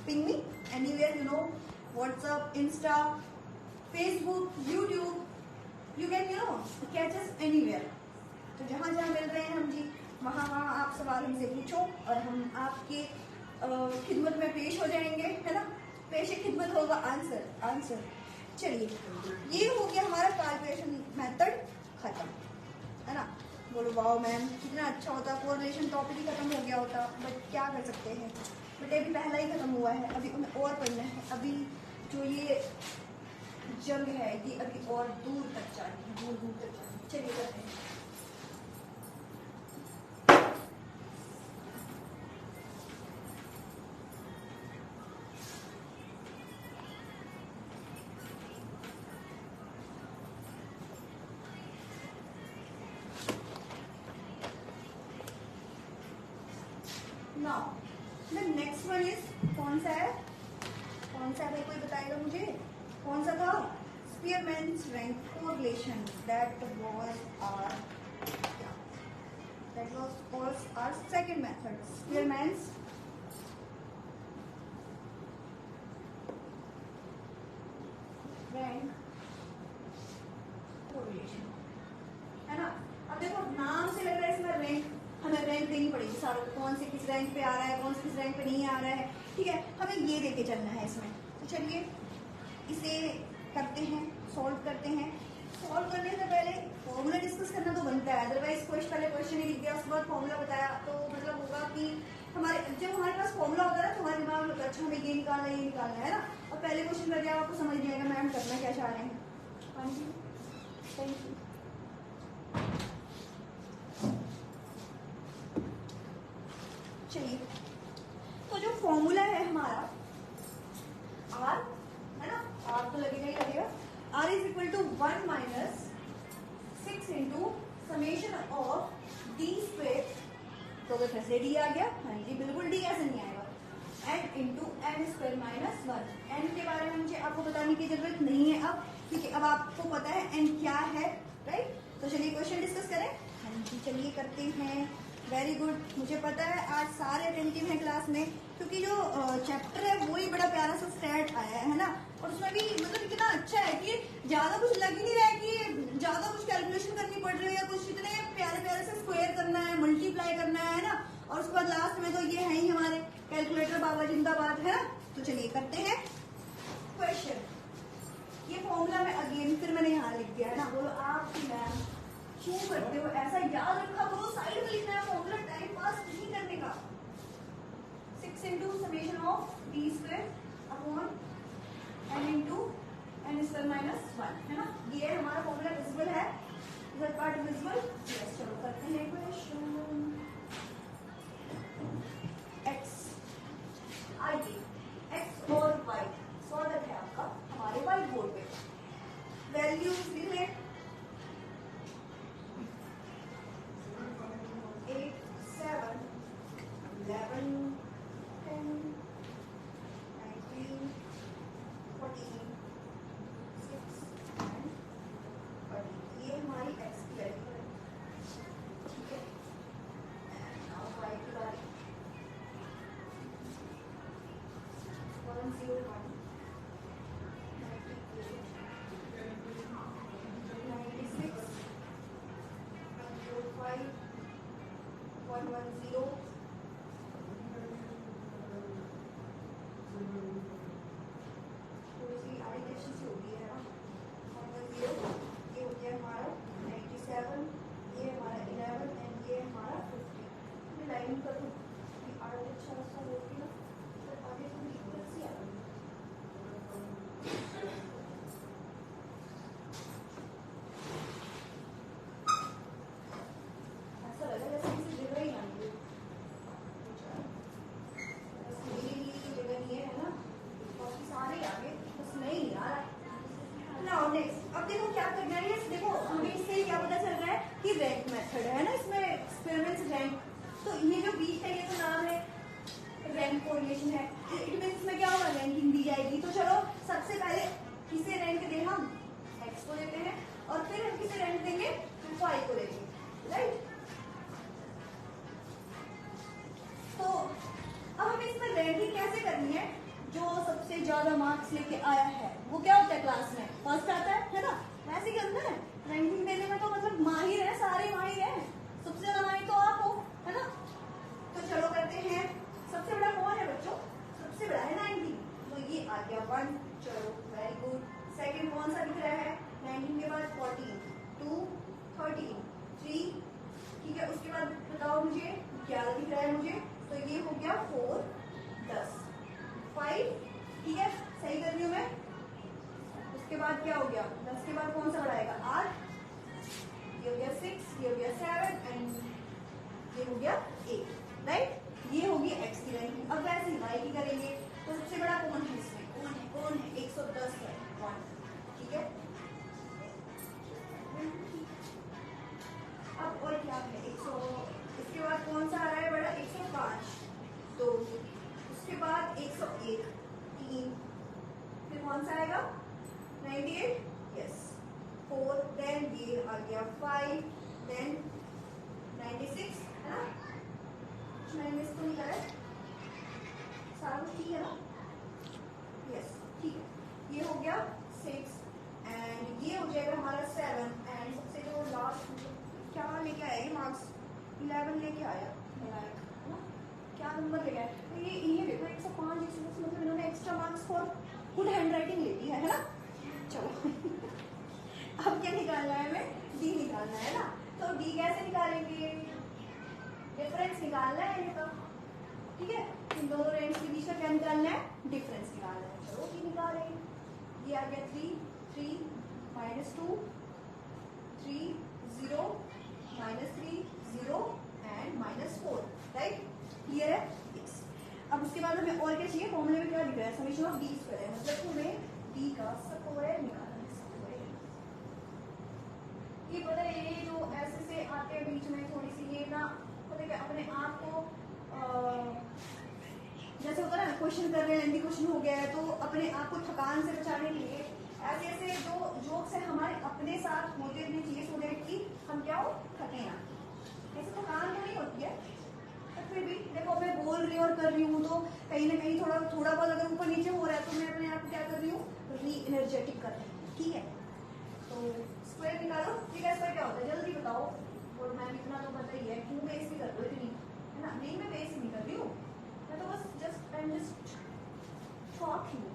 ping me anywhere, you know, WhatsApp, Insta, Facebook, YouTube, you can catch us anywhere. तो जहाँ जहाँ मिल रहे हैं हम जी, वहाँ वहाँ आप सवाल हमसे पूछो और हम आपके खिदमत में पेश हो जाएंगे, है ना? पेश खिदमत होगा आंसर, आंसर। चलिए, ये हो गया हमारा कैलकुलेशन मेथड खत्म, है ना? बोलो वाओ मैम कितना अच्छा होता, कोरिलेशन टॉपिक ही खत्म हो गया होता, बट क्या कर सकते हैं, बट अभी पहला ही खत्म हुआ है, अभी हमें और पढ़ना है। अभी जो ये जंग है ये अभी और दूर तक जानी है, दूर दूर तक जानी है। चलिए करते हैं। Now, the next one is कौन सा है? कौन सा है कोई बताएगा मुझे? कौन सा था? Spearman's rank correlation. That was our second method. Spearman's rank correlation, है ना? अब देखो नाम से लग रहा है इसमें रैंक, हमें रैंक देनी पड़ेगी सारों को, कौन से किस रैंक पे आ रहा है, कौन से किस रैंक पे नहीं आ रहा है, ठीक है? हमें ये देके चलना है इसमें। तो चलिए इसे करते हैं, सॉल्व करते हैं। सॉल्व करने से पहले फॉर्मूला डिस्कस करना तो बनता है, अदरवाइज पहले क्वेश्चन ही लिख दिया उसके बाद फॉर्मूला बताया तो मतलब होगा कि जब हमारे पास फॉर्मूला होता है ना तो हमारे दिमाग में अच्छा हमें ये निकालना है, ये निकालना है ना, और पहले क्वेश्चन करके आपको समझ नहीं आएगा मैम करना क्या चाह रहे हैं। हाँ जी, थैंक यू। चलिए, तो जो फॉर्मूला है हमारा आर है ना, आर तो लगेगा ही लगेगा। R is equal to 1 minus 6 into summation of D square, तो अगर कैसे डी आ गया, हाँ जी बिल्कुल डी ऐसे नहीं आएगा, N into N square minus 1। N के बारे में मुझे आपको बताने की जरूरत नहीं है अब, क्योंकि अब आपको पता है एन क्या है, राइट। तो चलिए क्वेश्चन डिस्कस करें। हाँ जी चलिए करते हैं। वेरी गुड, मुझे पता है आज सारे अटेंटिव हैं क्लास में, क्योंकि जो चैप्टर है वो ही बड़ा प्यारा सा स्टैट आया है ना, और उसमें भी मतलब इतना अच्छा है कि ज्यादा कुछ लग ही नहीं रहा है कि ज्यादा कुछ कैलकुलेशन करनी पड़ रही है या कुछ, इतने प्यारे प्यारे से स्क्वायर करना है, मल्टीप्लाई करना है ना, और उसके बाद लास्ट में तो ये है ही हमारे कैलकुलेटर बाबा जिंदाबाद है ना। तो चलिए करते हैं क्वेश्चन। ये फॉर्मूला में अगेन फिर मैंने यहाँ लिख दिया है ना, बोलो आप मैम क्यों करते हो ऐसा, याद रखा करो, साइड में लिखना है फॉर्मूला, टाइम पास नहीं करने का। 6 into summation of d square upon n into N square minus 1 है ना, ये हमारा फॉर्मूला विजिबल है, इधर पार्ट विजिबल। यस, चलो करते हैं क्वेश्चन। एक्स आइए, एक्स और वाई स्वागत है आपका हमारे व्हाइट बोर्ड पे। वैल्यूज लिख लें, 8, 7, 11, 10, 19, 14, 6 and 30। ये हमारी एक्स की वैल्यू है, ठीक है। नाउ वाई की बारी। 101, 98, 96, 105, 110, थोड़ी सी आड़ी अच्छी सी होती है ना, 110, ये हो गया हमारा 97, ये हमारा 11 एंड ये हमारा 50। मैं लाइन करूँ कि आड़ी अच्छा सा होती है ना, तो आगे थोड़ी इक्वल सी आ गई। ऐसा लगा जैसे किसी जगह ही आनी है, बस मेरे लिए तो जगह नहीं है ना, बाकी सारे आगे, बस नहीं आ रहा। नाउ नेक्स्ट, अब देखो क्या करना है, देखो हमें इससे क्या पता चल रहा है कि रैंक मेथड है ना, इसमें एक्सपेरिमेंट्स रैंक, तो ये जो बीच है ये तो नाम है रैंक कोरिलेशन है, इट मींस इसमें क्या होगा, रैंकिंग दी जाएगी। तो चलो सबसे पहले किसे रैंक दें, हम एक्स को देते हैं, और फिर हम किसे रैंक देंगे, वाई को देंगे, राइट। तो अब हमें इसमें रैंकिंग कैसे करनी है, जो सबसे ज्यादा मार्क्स लेके आया है वो क्या होता है क्लास में, फर्स्ट आता है ना, वैसे ही करना है। रैंकिंग देने में तो मतलब माहिर है, सारे माहिर हैं, सबसे ज्यादा माहिर तो आप हो, है ना। तो चलो करते हैं, सबसे बड़ा कौन है बच्चों, सबसे बड़ा है 90, तो ये आ गया 1, चलो वेरी गुड। सेकंड कौन सा दिख रहा है, 19 के बाद 14, 2, 13, 3, ठीक है। उसके बाद बताओ मुझे 11 दिख रहा है मुझे, तो ये हो गया 4, 10, 5, ठीक है, सही कर रही हूँ मैं। उसके बाद क्या हो गया, 10 के बाद कौन सा बढ़ाएगा, 8, ये हो गया 6, ये हो गया 7 एंड ये हो गया 8, राइट। ये होगी एक्स की रैंकिंग। अब वैसे ही वाई की करेंगे, तो सबसे बड़ा कौन है इसमें, कौन है 110 है 1, ठीक है। अब और क्या है 100, इसके बाद कौन सा आ रहा है बड़ा, 105, 2, उसके बाद 101, 3, फिर कौन सा आएगा 98, यस 4, देन ये आ गया 5, देन 96 है ना, मैंने इसको निकाला सारा कुछ ठीक है ना, यस ठीक है। ये हो गया 6 एंड ये हो जाएगा हमारा 7 एंड सबसे जो लास्ट क्या लेके आया ये मार्क्स, 11 लेके आया नालायक है ना, क्या नंबर लेके आया, तो ये देखो 105, 110, मतलब इन्होंने extra marks for good hand writing ले ली है ना। चलो अब क्या निकालना है हमें, डी निकालना है ना, तो डी कैसे निकालेंगे, डिफरेंस निकालना है इनका, ठीक है। इन दोनों रेंज के बीच का क्या निकालना है, डिफरेंस निकालना है। चलो ये निकाले, ये आ गया 3 3 -2 3 0 -3 0 एंड -4, राइट, क्लियर है। अब उसके बाद हमें और क्या चाहिए, फॉर्मूले में क्या लिख रहा है, समेशन ऑफ डी स्क्वायर है, मतलब तुम्हें डी का स्क्वायर निकालना है, स्क्वायर। ये पता है, ये जो ऐसे से आते हैं बीच में थोड़ी सी, ये ना पता है अपने आप को जैसे होता है ना, क्वेश्चन कर रहे हैं, हिंदी क्वेश्चन हो गया है, तो अपने आप को थकान से बचाने के लिए ऐसे ऐसे जो जोक्स है हमारे अपने साथ होते हुए चाहिए, सो दैट कि हम क्या हो, थके ना। ऐसे थकान तो नहीं होती है, फिर भी देखो मैं बोल रही हूँ और कर रही हूँ, तो कहीं ना कहीं थोड़ा बहुत अगर ऊपर नीचे हो रहा है तो मैं अपने आप को क्या कर रही हूँ, री एनर्जेटिक कर रही हूँ, ठीक है। तो स्क्वायर निकालो, ठीक है, स्क्वायर क्या होता है जल्दी बताओ, और मैम इतना तो पता ही है, क्यों बेस भी कर दो इतनी, है ना, नहीं मैं बेस नहीं कर रही हूँ, मैं तो बस जस्ट टॉकिंग,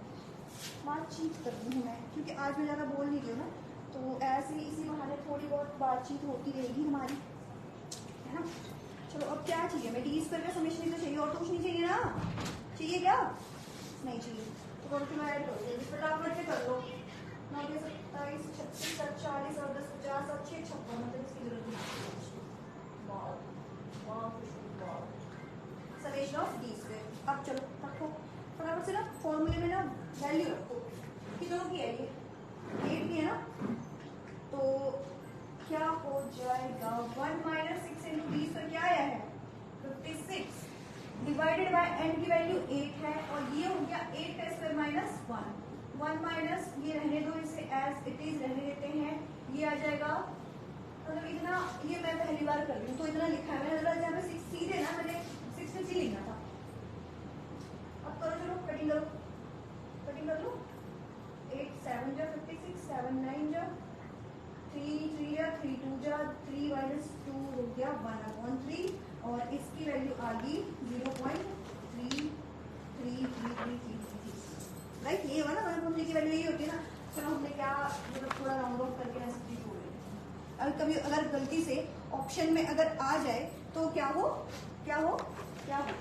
बातचीत कर रही हूँ मैं, क्योंकि आज मैं ज़्यादा बोल नहीं रही हूँ ना, तो ऐसे ही इसी बहाने थोड़ी बहुत बातचीत होती रहेगी हमारी, है ना। चलो अब क्या चाहिए, मैं डी स्क्वायर का समेशन तो चाहिए, और तो कुछ नहीं चाहिए ना, चाहिए क्या, नहीं चाहिए, तो कौन सी मैं ऐड कर दूँगी, फटाफट से कर लो, 9 27 36 40 और 10 50 और 6 56, मतलब इसकी जरूरत नहीं, समेशन ऑफ डी स्क्वायर। अब चलो रखो फटाफट से ना, फॉर्मूले में ना वैल्यू रखो, कितनों की है ये, 8 की है ना, तो क्या हो जाएगा, 1 - 6 इंटू डी स्क्वायर क्या आया है, 56 डिवाइडेड बाय एन की वैल्यू 8 है, और ये हो गया 8 का स्क्वायर -1 1 माइनस ये रहने दो, इसे एज इट इज रहने देते हैं, ये आ जाएगा, मतलब इतना, ये मैं पहली बार कर रही हूँ तो इतना लिखा है मैंने, जहाँ पे 6 सीधे ना, मैंने 6 में सी लिखना था। अब करो, चलो कटिंग करो, कटिंग कर लो, 8 7 जा 56 7 9 जा 3 3 जा 3 2 जा 3 - 2 हो गया 1/3, और इसकी वैल्यू आ गई 0.3333, राइट, ये वाला 1.3 की वैल्यू यही होती है ना। चलो हमने क्या मतलब थोड़ा राउंड ऑफ करके ना सब्जी हो गई, अगर कभी अगर गलती से ऑप्शन में अगर आ जाए तो क्या हो क्या हो क्या हो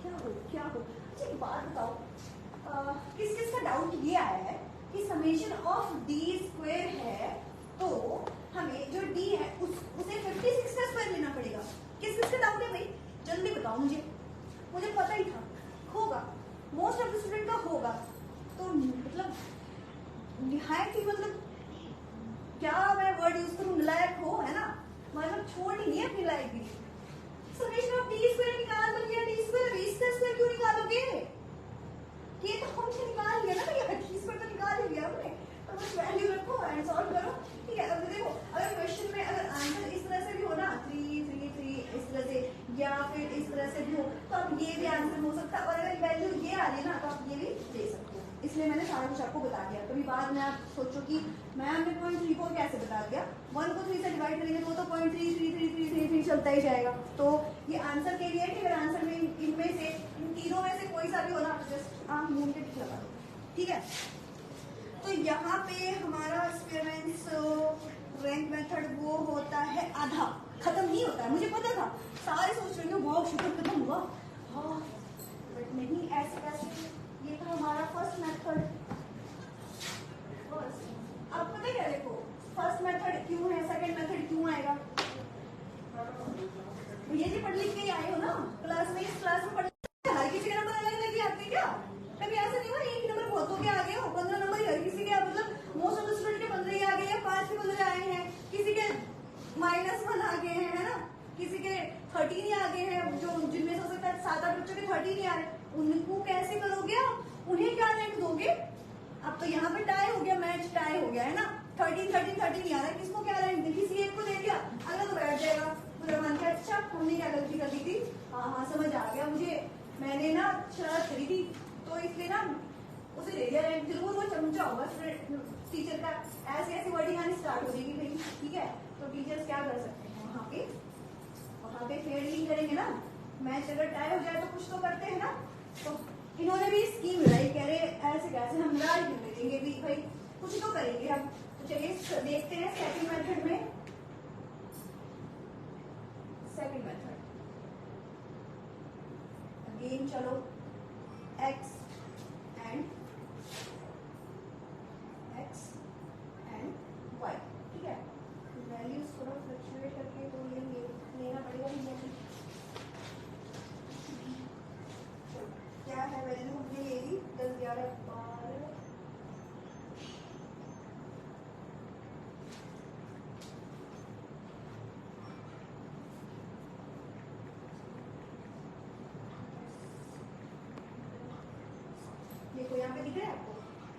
क्या हो क्या हो। अच्छा एक बात बताओ, किस किस का डाउट ये आया है कि समेशन ऑफ डी स्क्वायर है, तो हमें जो डी है उसे 56 का स्क्वायर लेना पड़ेगा। किस किस का डाउट है भाई, जल्दी बताओ मुझे पता ही था होगा, मोस्ट ऑफ द स्टूडेंट का होगा, तो मतलब निहायत ही मतलब क्या मैं वर्ड यूज करूं, लायक हो, है ना, मतलब छोड़ ही नहीं अपनी लायक भी। समेशन ऑफ डी स्क्वायर निकाल दो, डी स्क्वायर बी स्क्वायर क्यों निकालोगे, ये तो हमने निकाल लिया ना भैया, डी स्क्वायर तो निकाल ही लिया हमने, तो बस वैल्यू रखो एंड सॉल्व करो, ठीक है। अब देखो अगर क्वेश्चन में अगर आंसर इस तरह से भी हो ना 3 3 3 इस तरह से, या फिर इस तरह से भी हो, तो आप ये भी आंसर हो सकता है, और अगर वैल्यू ये आ रही है ना तो आप ये भी दे सकते हो, इसलिए मैंने सारा कुछ आपको बता दिया। कभी बाद में आप सोचो कि मैम ने 0.34 कैसे बता दिया, 1 को 3 से डिवाइड करेंगे तो 0.333333 चलता ही जाएगा। तो ये आंसर के लिए, कि अगर आंसर में इनमें से इन तीनों में से कोई सा भी हो ना, जस्ट आप मून के टिक लगा दो, ठीक है। तो यहाँ पे हमारा एक्सपेरिमेंट्स रैंक मेथड वो होता है आधा, खत्म नहीं होता है, मुझे पता था, सारे सोच रहे हैं बहुत शुक्र खत्म हुआ, हाँ बट नहीं, ऐसे कैसे, ये तो हमारा फर्स्ट मेथड। अब पता क्या, देखो फर्स्ट मेथड क्यों है, सेकंड मेथड क्यों आएगा, ये जी पढ़ लिख के आए हो ना क्लास में, इस क्लास में पढ़ हर किसी के नंबर अलग अलग आते हैं क्या, कभी ऐसा नहीं हुआ एक नंबर बहुतों के आ गए हो, 15 नंबर हर किसी के, मतलब मोस्ट ऑफ द स्टूडेंट के 15 ही आ गए हैं, 5 के 15 आए हैं, किसी के -1 आ गए हैं, है ना, किसी के 13 ही आ गए हैं, जो जिनमें हो सकता है 7-8 बच्चों के 13 ही आ रहे हैं, उनको कैसे करोगे आप, उन्हें क्या रैंक दोगे। अब तो यहाँ पे टाई हो गया, मैच टाई हो गया है ना, 13 13 13 नहीं आ रहा है, किसको क्या रैंक दी, किसी एक को दे दिया, अगला तो बैठ जाएगा, मुझे मान के अच्छा हमने क्या गलती कर दी थी, हाँ हाँ समझ आ गया मुझे, मैंने ना शरारत करी थी, तो इसलिए ना उसे दे दिया रैंक, जरूर वो चमचा होगा टीचर का, ऐसे ऐसे वर्डिंग आनी स्टार्ट हो जाएगी भाई, ठीक है। तो टीचर्स क्या कर सकते हैं, वहाँ पे फेयर डीलिंग करेंगे ना, मैच अगर टाई हो जाए तो कुछ तो करते हैं ना, तो इन्होंने भी स्कीम लगाई, कह रहे ऐसे कैसे हम लाल क्यों दे देंगे भी, भाई कुछ तो करेंगे हम। तो चलिए देखते हैं सेकंड मेथड में, सेकंड मेथड अगेन, चलो x and y, ठीक है। वैल्यूज थोड़ा फ्लक्चुएट करके तो ये लेना पड़ेगा ही। क्या है वैल्यू हमने ले ली 10 11 12 देखो यहाँ पे दिख रहा है आपको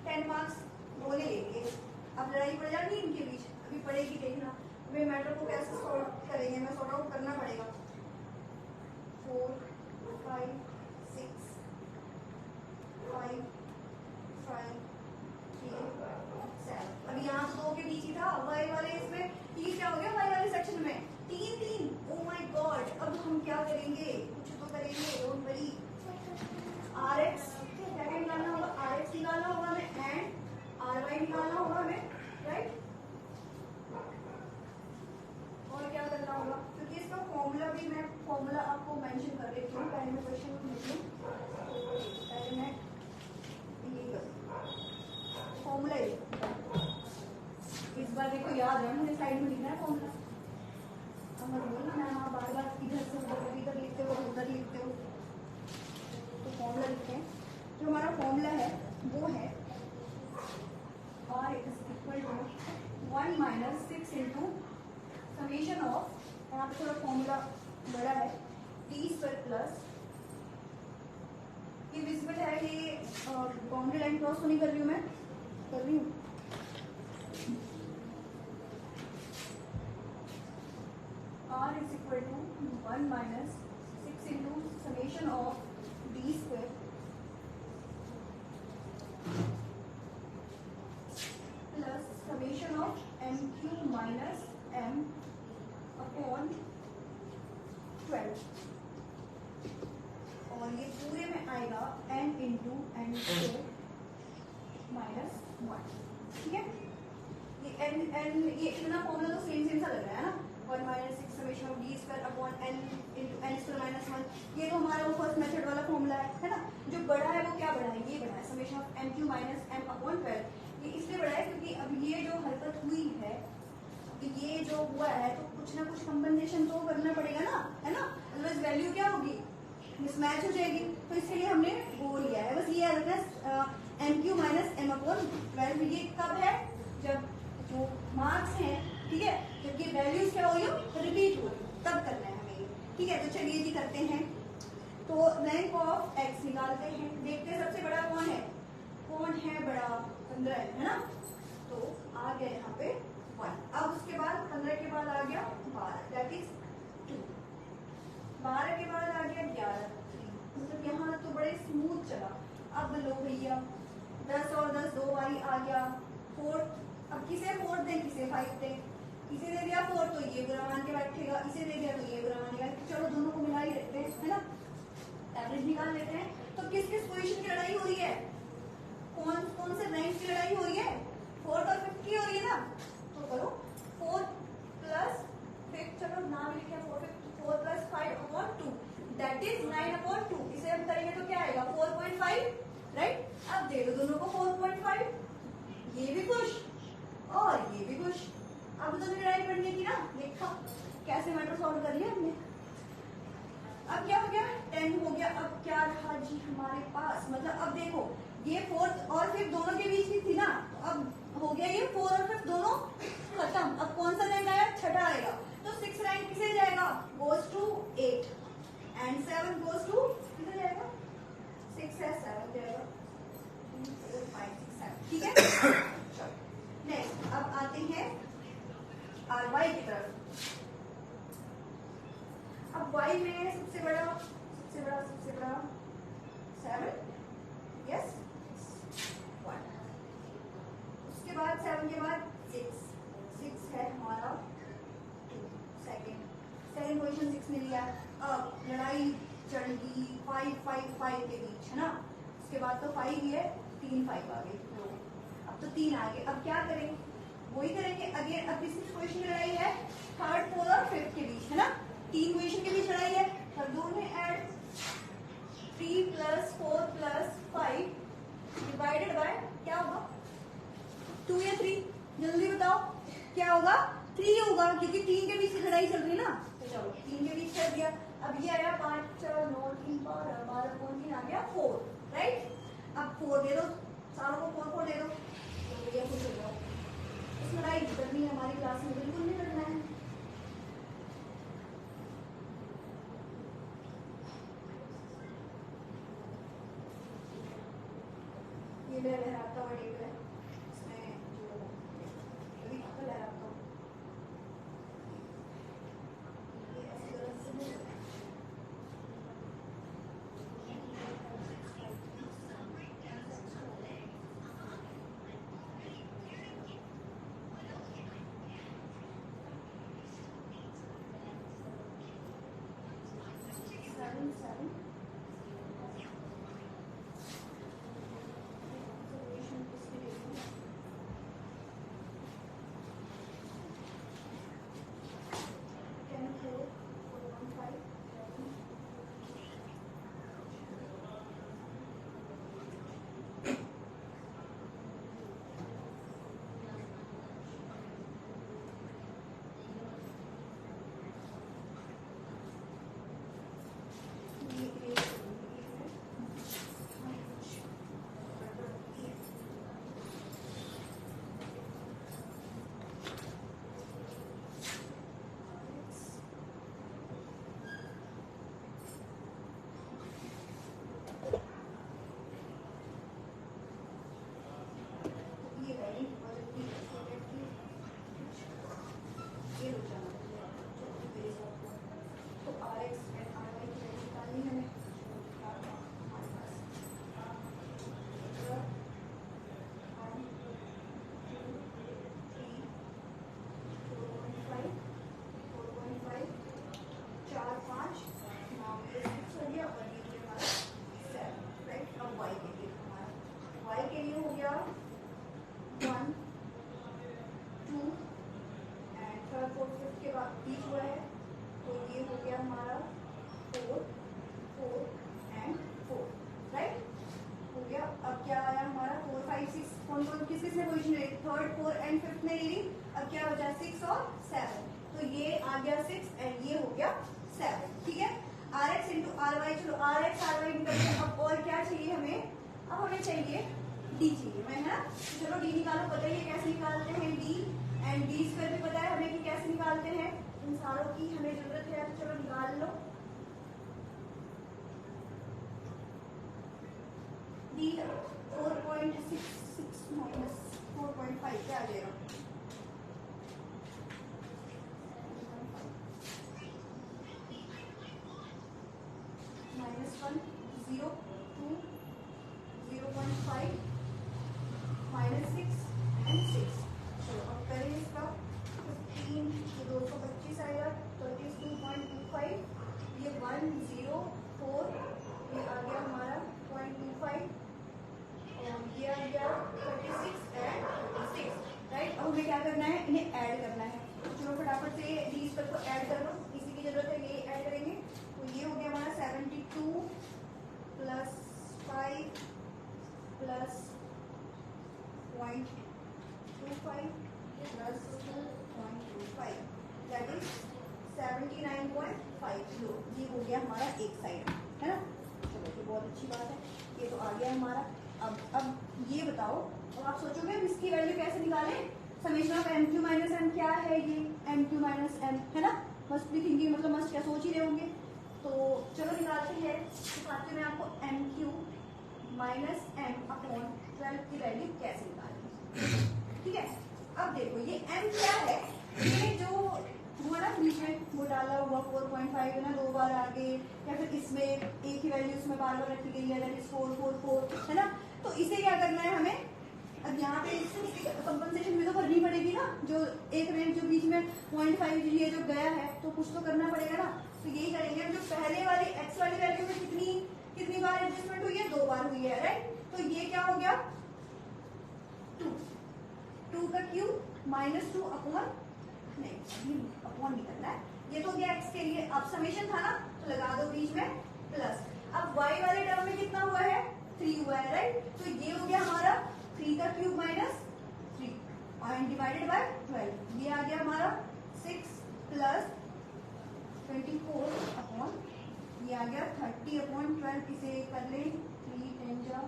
10 मार्क्स वो ले लेंगे। अब लड़ाई पड़ जाएगी इनके बीच, अभी पड़ेगी देखना। वे मैटर को कैसे सॉल्व करेंगे, मैं सॉर्ट आउट करना पड़ेगा। 4 5 6 5 5 3 7। अभी यहाँ तो 2 के बीच ही था। वाई वाले इसमें ये क्या हो गया, वाई वाले सेक्शन में 3 3। ओ माय गॉड, अब हम क्या करेंगे, कुछ तो करेंगे, डोंट वरी। RX क्या निकालना होगा, RX निकालना होगा हमें एंड RY निकालना होगा हमें, राइट। और क्या करना होगा, क्योंकि इसका फॉर्मूला भी मैं फॉर्मूला आपको मेंशन कर देती हूँ। पहले मैं क्वेश्चन को लिख लूँ, पहले मैं ये फॉर्मूला इस बार देखो याद है, मुझे साइड में लिखना है फॉर्मूला। अब मत बोलना मैम आप बार बार इधर से उधर इधर लिखते हो उधर लिखते हो। तो फॉर्मूला लिखते हैं। जो हमारा फॉर्मूला है वो है R is equal to 1 minus 6 into summation of, यहाँ पे थोड़ा फॉर्मूला बड़ा है, t स्क्वायर प्लस, ये विजिबल है, ये बाउंड्री लाइन क्रॉस तो नहीं कर रही हूँ मैं, कर रही हूँ। R is equal to 1 minus 6 into summation of d square plus summation of mq minus m upon 12, और ये पूरे में आएगा n into n square minus 1, ठीक है। ये n ये इतना फॉर्मूला तो सेम सेम सा लग रहा है ना, 1 minus 6 summation of d square upon n into n square minus 1। ये तो हमारा वो फर्स्ट मेथड वाला फॉर्मूला है ना। जो बड़ा है वो क्या बड़ा है, ये बड़ा है, summation of mq minus m upon 12। ये इसलिए बड़ा है क्योंकि अब ये जो हरकत हुई है, ये जो हुआ है, तो कुछ ना कुछ कंपनसेशन तो करना पड़ेगा ना, है ना, अदरवाइज वैल्यू क्या होगी, मिसमैच हो जाएगी। तो इसके लिए हमने वो लिया है, बस ये याद रखना mq माइनस m अपॉन 12। ये कब है, जब जो मार्क्स हैं, ठीक है, जब ये वैल्यूज क्या हो रही हो, रिपीट हो रही हो, तब करना है हमें ये, ठीक है। तो चलिए जी करते हैं। तो रैंक ऑफ x निकालते हैं, देखते हैं सबसे बड़ा कौन है बड़ा, 15 है ना। तो आ गया यहाँ पे 1। अब उसके बाद 15 के बाद आ गया 12, दैट इज 2। 12 के बाद आ गया 11, 3। मतलब यहाँ तो बड़े स्मूथ चला। अब लो भैया 10 और 10 2 बारी आ गया 4। अब किसे 4 दें, किसे 5 दें। इसे दे दिया 4 तो ये बुरा मान के बैठेगा, इसे दे दिया तो ये बुरा मान के बैठेगा। चलो दोनों को मिला ही लेते हैं, है ना, एवरेज निकाल लेते हैं। तो किस किस पोजीशन की लड़ाई हो रही है, कौन कौन से रैंक की लड़ाई हो रही है, 4th और 5th की हो रही है ना। तो करो 4 प्लस 5, चलो नाम लिखे 4 plus 5 upon 2, that is 9 upon 2। इसे हम करेंगे तो क्या आएगा 4.5, राइट। अब दे दो दोनों को 4.5, ये भी खुश और ये भी खुश। अब तो लड़ाई पड़ने की ना, देखा कैसे मैटर सॉल्व कर लिया हमने। अब क्या हो गया, 10 हो गया। अब क्या रहा जी हमारे पास, मतलब अब देखो ये 4th और 5th दोनों के बीच ही थी ना, अब हो गया ये 4 और 5th दोनों खत्म। अब कौन सा रैंक आया, छठा आएगा। तो 6 रैंक किसे जाएगा, goes to 8 and 7 goes to किधर जाएगा, 6 है 7 जाएगा, 4 5 6 7, ठीक है। नेक्स्ट अब आते हैं RY की तरफ। अब y में सबसे बड़ा 7, यस 1। उसके बाद 7 के बाद 6 है हमारा 2, सेकंड पोजीशन 6 मिल गया। अब लड़ाई चढ़ गई 5 5 5 के बीच, है ना। उसके बाद तो 5 ही है, 3 5 आ गए, अब तो 3 आ गए। अब क्या करेंगे, वही करेंगे अगेन। अब किस पोजीशन की लड़ाई है, 3rd 4th और 5th के बीच, है ना। 3 पोजीशन के बीच लड़ाई है, तब दोनों में ऐड 3 प्लस 4 प्लस 3 होगा क्योंकि 3 के बीच की लड़ाई चल रही है ना, तो चलो 3 के बीच कर दिया। अब ये आया 5 4 9 3 12 12 कौन 3 आ गया 4, राइट। अब 4 दे दो, सारों को 4 4 दे दो, तो भैया खुश हो जाओ। इसमें लड़ाई करनी है हमारी क्लास में, बिल्कुल नहीं करना है। ये मेरा लहराता हुआ टेबल है, इसमें जो अभी लहराता हूँ ये ऐसी गलत से नहीं करना है। किसने पोजीशन रही, थर्ड फोर्थ एंड फिफ्थ में रीडिंग। अब क्या बचा 6 और 7, तो ये आ गया 6 एंड ये हो गया 7, ठीक है। Rx इंटू RY, चलो Rx RY निकल गया। अब और क्या चाहिए हमें, अब हमें चाहिए D चाहिए, मैं है ना। चलो D निकालो, पता ही है कैसे निकालते हैं D, एंड D स्क्वायर भी पता है हमें कि कैसे निकालते हैं। इन सारों की हमें जरूरत है, तो चलो निकाल लो। D 4.66 माइनस 4.5 क्या आ जाएगा, -1 0 2 0.5 -6 एंड 6। चलो अब करें इसका 15 तो 225 आएगा, 32.25, ये 104, ये आ गया हमारा 0.25 और ये आ गया 36 एंड 36, राइट। अब हमें क्या करना है, इन्हें ऐड करना है। तो चलो फटाफट से डी स्क्वायर को ऐड कर लो, इसी की जरूरत है, ये ऐड करेंगे। तो ये हो गया हमारा 72 plus 5 plus 0.25 plus 2.25 that is 79.5 kilo. ये हो गया हमारा एक साइड, है ना। चलो ये बहुत अच्छी बात है, ये तो आ गया हमारा। अब ये बताओ, अब आप सोचोगे इसकी वैल्यू कैसे निकालें। Summation of m q minus m क्या है, ये एम क्यू माइनस एम, है ना। मस्ट बी थिंकिंग, मतलब मस्ट क्या सोच ही रहे होंगे। तो चलो निकालते हैं, दिखाते मैं आपको m q minus m upon 12 की वैल्यू कैसे निकालें, ठीक है। अब देखो ये एम क्या है, ये जो हुआ ना बीच में वो डाला हुआ 4.5 है ना, 2 बार आगे, या फिर इसमें एक ही वैल्यू इसमें बार बार रखी गई है, दैट इज 4 4 4, है ना। तो इसे क्या करना है हमें, अब यहाँ पे कंपनसेशन भी तो भरनी पड़ेगी ना, जो एक रेंज जो बीच में 0.5 ये जो गया है, तो कुछ तो करना पड़ेगा ना। तो यही करेंगे, जो पहले वाली एक्स वाली वैल्यू में कितनी बार एडजस्टमेंट हुई है, 2 बार हुई है, राइट। तो ये क्या हो गया 2 का क्यूब माइनस 2 अपॉन, नहीं अपॉन नहीं करना है, ये तो हो गया एक्स के लिए। अब समेशन था ना, तो लगा दो बीच में प्लस। अब वाई वाले टर्म में कितना हुआ है, 3 हुआ है, राइट। तो ये हो गया हमारा 3 का cube minus 3 and divided by 12, ये आ गया हमारा 6 प्लस 24 अपॉन, ये आ गया 30 अपॉन 12, इसे कर लें 3 10 जा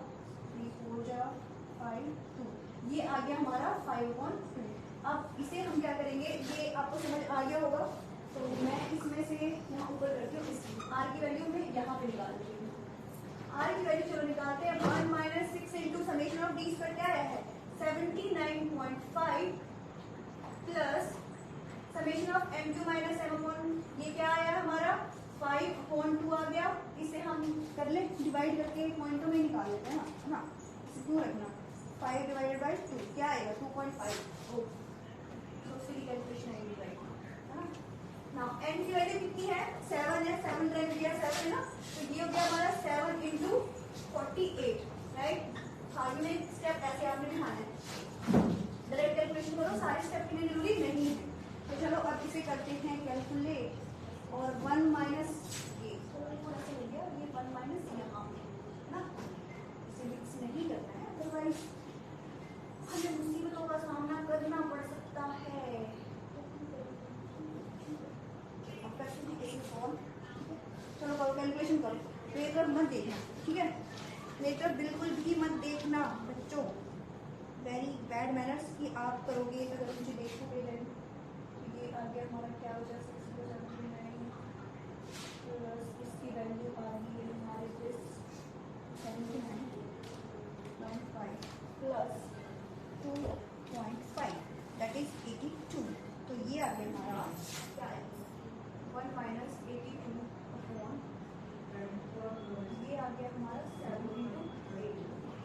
3 4 जा 5 2, ये आ गया हमारा 5/2। अब इसे हम क्या करेंगे, ये आपको समझ आ गया होगा, तो मैं इसमें से यहाँ ऊपर करती हूँ, इसकी आर की वैल्यू में यहाँ पे निकाल देती हूँ। आर की वैल्यू चलो निकालते हैं, 1 minus 6 into summation of d square क्या आया है 79.5 plus summation of m2 minus m upon, ये क्या आया हमारा 5/2 आ गया। इसे हम कर ले डिवाइड करके पॉइंटों में निकाल लेते हैं ना, इसे क्यों रखना, 5 डिवाइडेड बाई 2 क्या आएगा 2.5, तो उसकी कैलकुलेशन आएगी राइट है ना। नाउ n की वैल्यू कितनी है 7 है, 7 ड्राइव किया 7 है ना, तो ये हो गया हमारा 7 इंटू 48 राइट। आगे में स्टेप ऐसे आपने दिखाना है, डायरेक्ट कैलकुलेशन करो, सारे स्टेप के लिए जरूरी नहीं है। तो चलो अब इसे करते हैं कैलकुलेट, और 1 माइनस ये थोड़ा सा हो गया, ये 1 माइनस यहाँ है ना, इसे मिक्स नहीं करना है अदरवाइज हमें मुसीबतों का सामना करना पड़ सकता है। चलो करो कैलकुलेशन करो, लेटर मत देखना ठीक है, लेटर बिल्कुल भी मत देखना बच्चों, वेरी बैड मैनर्स कि आप करोगे अगर मुझे देखोगे देन। ये आ गया हमारा क्या हो जाए 679 प्लस इसकी वैल्यू आ गई है हमारे पास 79.5 प्लस 2.5 दैट इज 82, तो ये आ गया हमारा क्या है 1 माइनस 82 अपॉन, ये आ गया हमारा 7/8,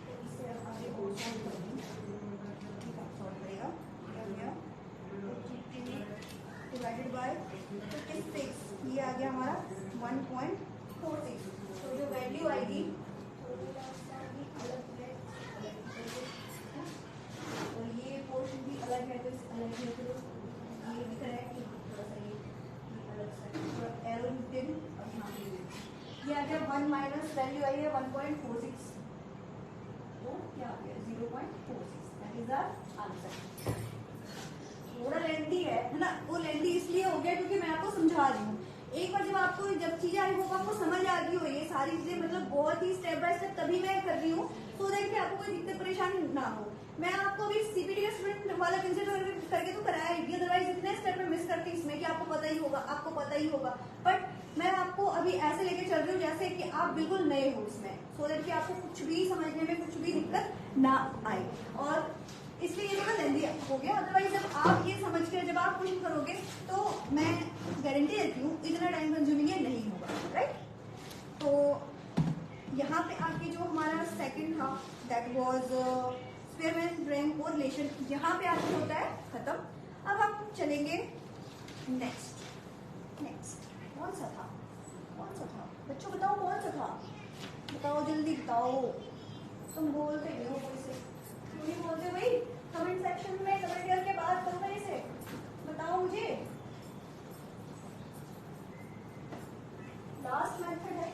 तो इससे आगे और सॉल्व करेंगे, सॉल्व करेगा क्या गया डिवाइडेड बाय 56, ये आ गया हमारा 1.46, तो जो वैल्यू आएगी अलग है, और ये पोर्शन भी अलग है, तो अलग है, तो ये भी करेक्ट, थोड़ा सा ये अलग सा थोड़ा एरो दिन, और यहाँ पे ये आ गया 1 माइनस वैल्यू आई है 1.46, तो क्या आ गया 0.46, दैट इज आवर आंसर। थोड़ा लेंथी है ना, वो लेंथी इसलिए हो गया क्योंकि मैं आपको समझा रही हूँ। एक बार जब आपको जब चीजें आई होगा आपको समझ आ गई हो, ये सारी चीजें मतलब बहुत ही स्टेप बाय स्टेप तभी मैं कर रही हूँ, तो दैट कि आपको कोई दिक्कत परेशानी ना हो। मैं आपको अभी सीपीटी का स्टूडेंट वाला कंसिडर करके तो कराया ही, अदरवाइज इतने स्टेप में मिस करती इसमें कि आपको पता ही होगा, आपको पता ही होगा, बट मैं आपको अभी ऐसे लेके चल रही हूँ जैसे कि आप बिल्कुल नए हो इसमें, सो दैट कि आपको कुछ भी समझने में कुछ भी दिक्कत ना आए, और इसलिए ये थोड़ा लेंदी हो गया। अदरवाइज जब आप ये समझ कर जब आप क्वेश्चन करोगे तो मैं गारंटी देती हूँ इतना टाइम कंज्यूमिंग ये नहीं होगा राइट। तो यहाँ पे आके जो हमारा सेकंड था that was Spearman drawing correlation, यहाँ पे आके होता है खत्म। अब हम चलेंगे नेक्स्ट कौन सा था बच्चों, बताओ कौन सा था, बताओ जल्दी बताओ, तुम बोलते नहीं हो कोई से, क्यों नहीं बोलते भाई, कमेंट सेक्शन में कमेंट करके बात करो मेरे से, बताओ मुझे। लास्ट मेथड है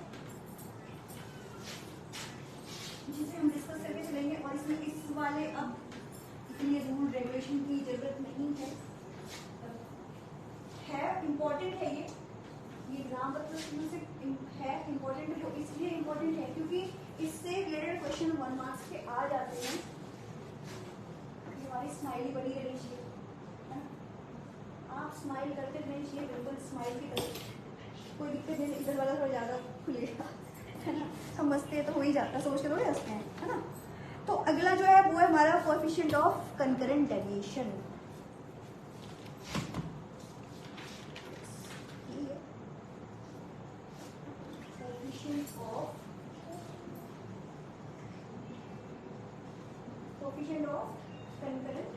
जिसे हम डिस्कस करके चलेंगे, और इसमें इस वाले अब इतनी रूल रेगुलेशन की जरूरत नहीं है इम्पोर्टेंट है ये एग्जाम पत्र से है इम्पोर्टेंट है, तो इसलिए इम्पोर्टेंट है क्योंकि इससे रिलेटेड क्वेश्चन 1 मार्क्स के आ जाते हैं। हमारी स्माइल बनी रहनी चाहिए है ना, आप स्माइल करते रहना चाहिए, बिल्कुल स्माइल की तरह, कोई दिक्कत नहीं, इधर वाला थोड़ा ज़्यादा खुलेगा है ना, हम हंसते हैं तो हो ही जाता, सोच के थोड़े हंसते हैं है ना। तो अगला जो है वो है हमारा coefficient of concurrent deviation. Coefficient of concurrent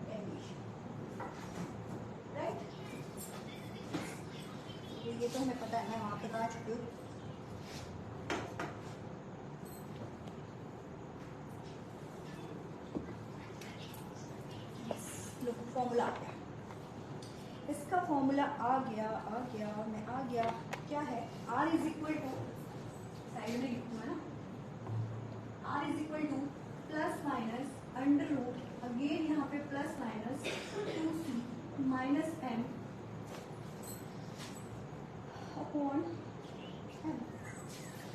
deviation, right? ये तो हमें पता है, मैं वहाँ बता चुकी हूँ। फॉर्मूला आ गया, इसका फॉर्मूला आ गया, क्या है, R is equal to, side में लिखूंगा ना, R is equal to plus minus under root again यहाँ पे plus minus 2c minus m upon m।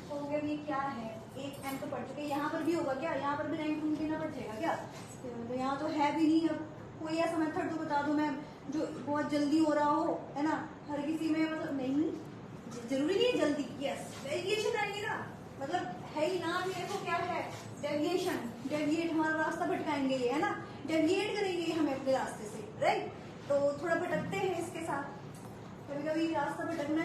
तो हो गया ये क्या है, एक m तो पढ़ चुके, यहाँ पर भी होगा क्या, यहाँ पर भी 9 देना पड़ जाएगा क्या, तो यहाँ तो है भी नहीं। अब कोई ऐसा मेथड तो बता दो मैम जो बहुत जल्दी हो रहा हो, है ना, हर किसी में मतलब नहीं जरूरी नहीं है जल्दी। यस डेविएशन आएंगे ना, मतलब है ही ना, देखो क्या है डेविएशन, डेविएट हमारा रास्ता भटकाएंगे ये, है ना, डेविएट करेंगे हमें अपने रास्ते से, राइट। तो थोड़ा भटकते हैं इसके साथ, कभी कभी रास्ता भटकना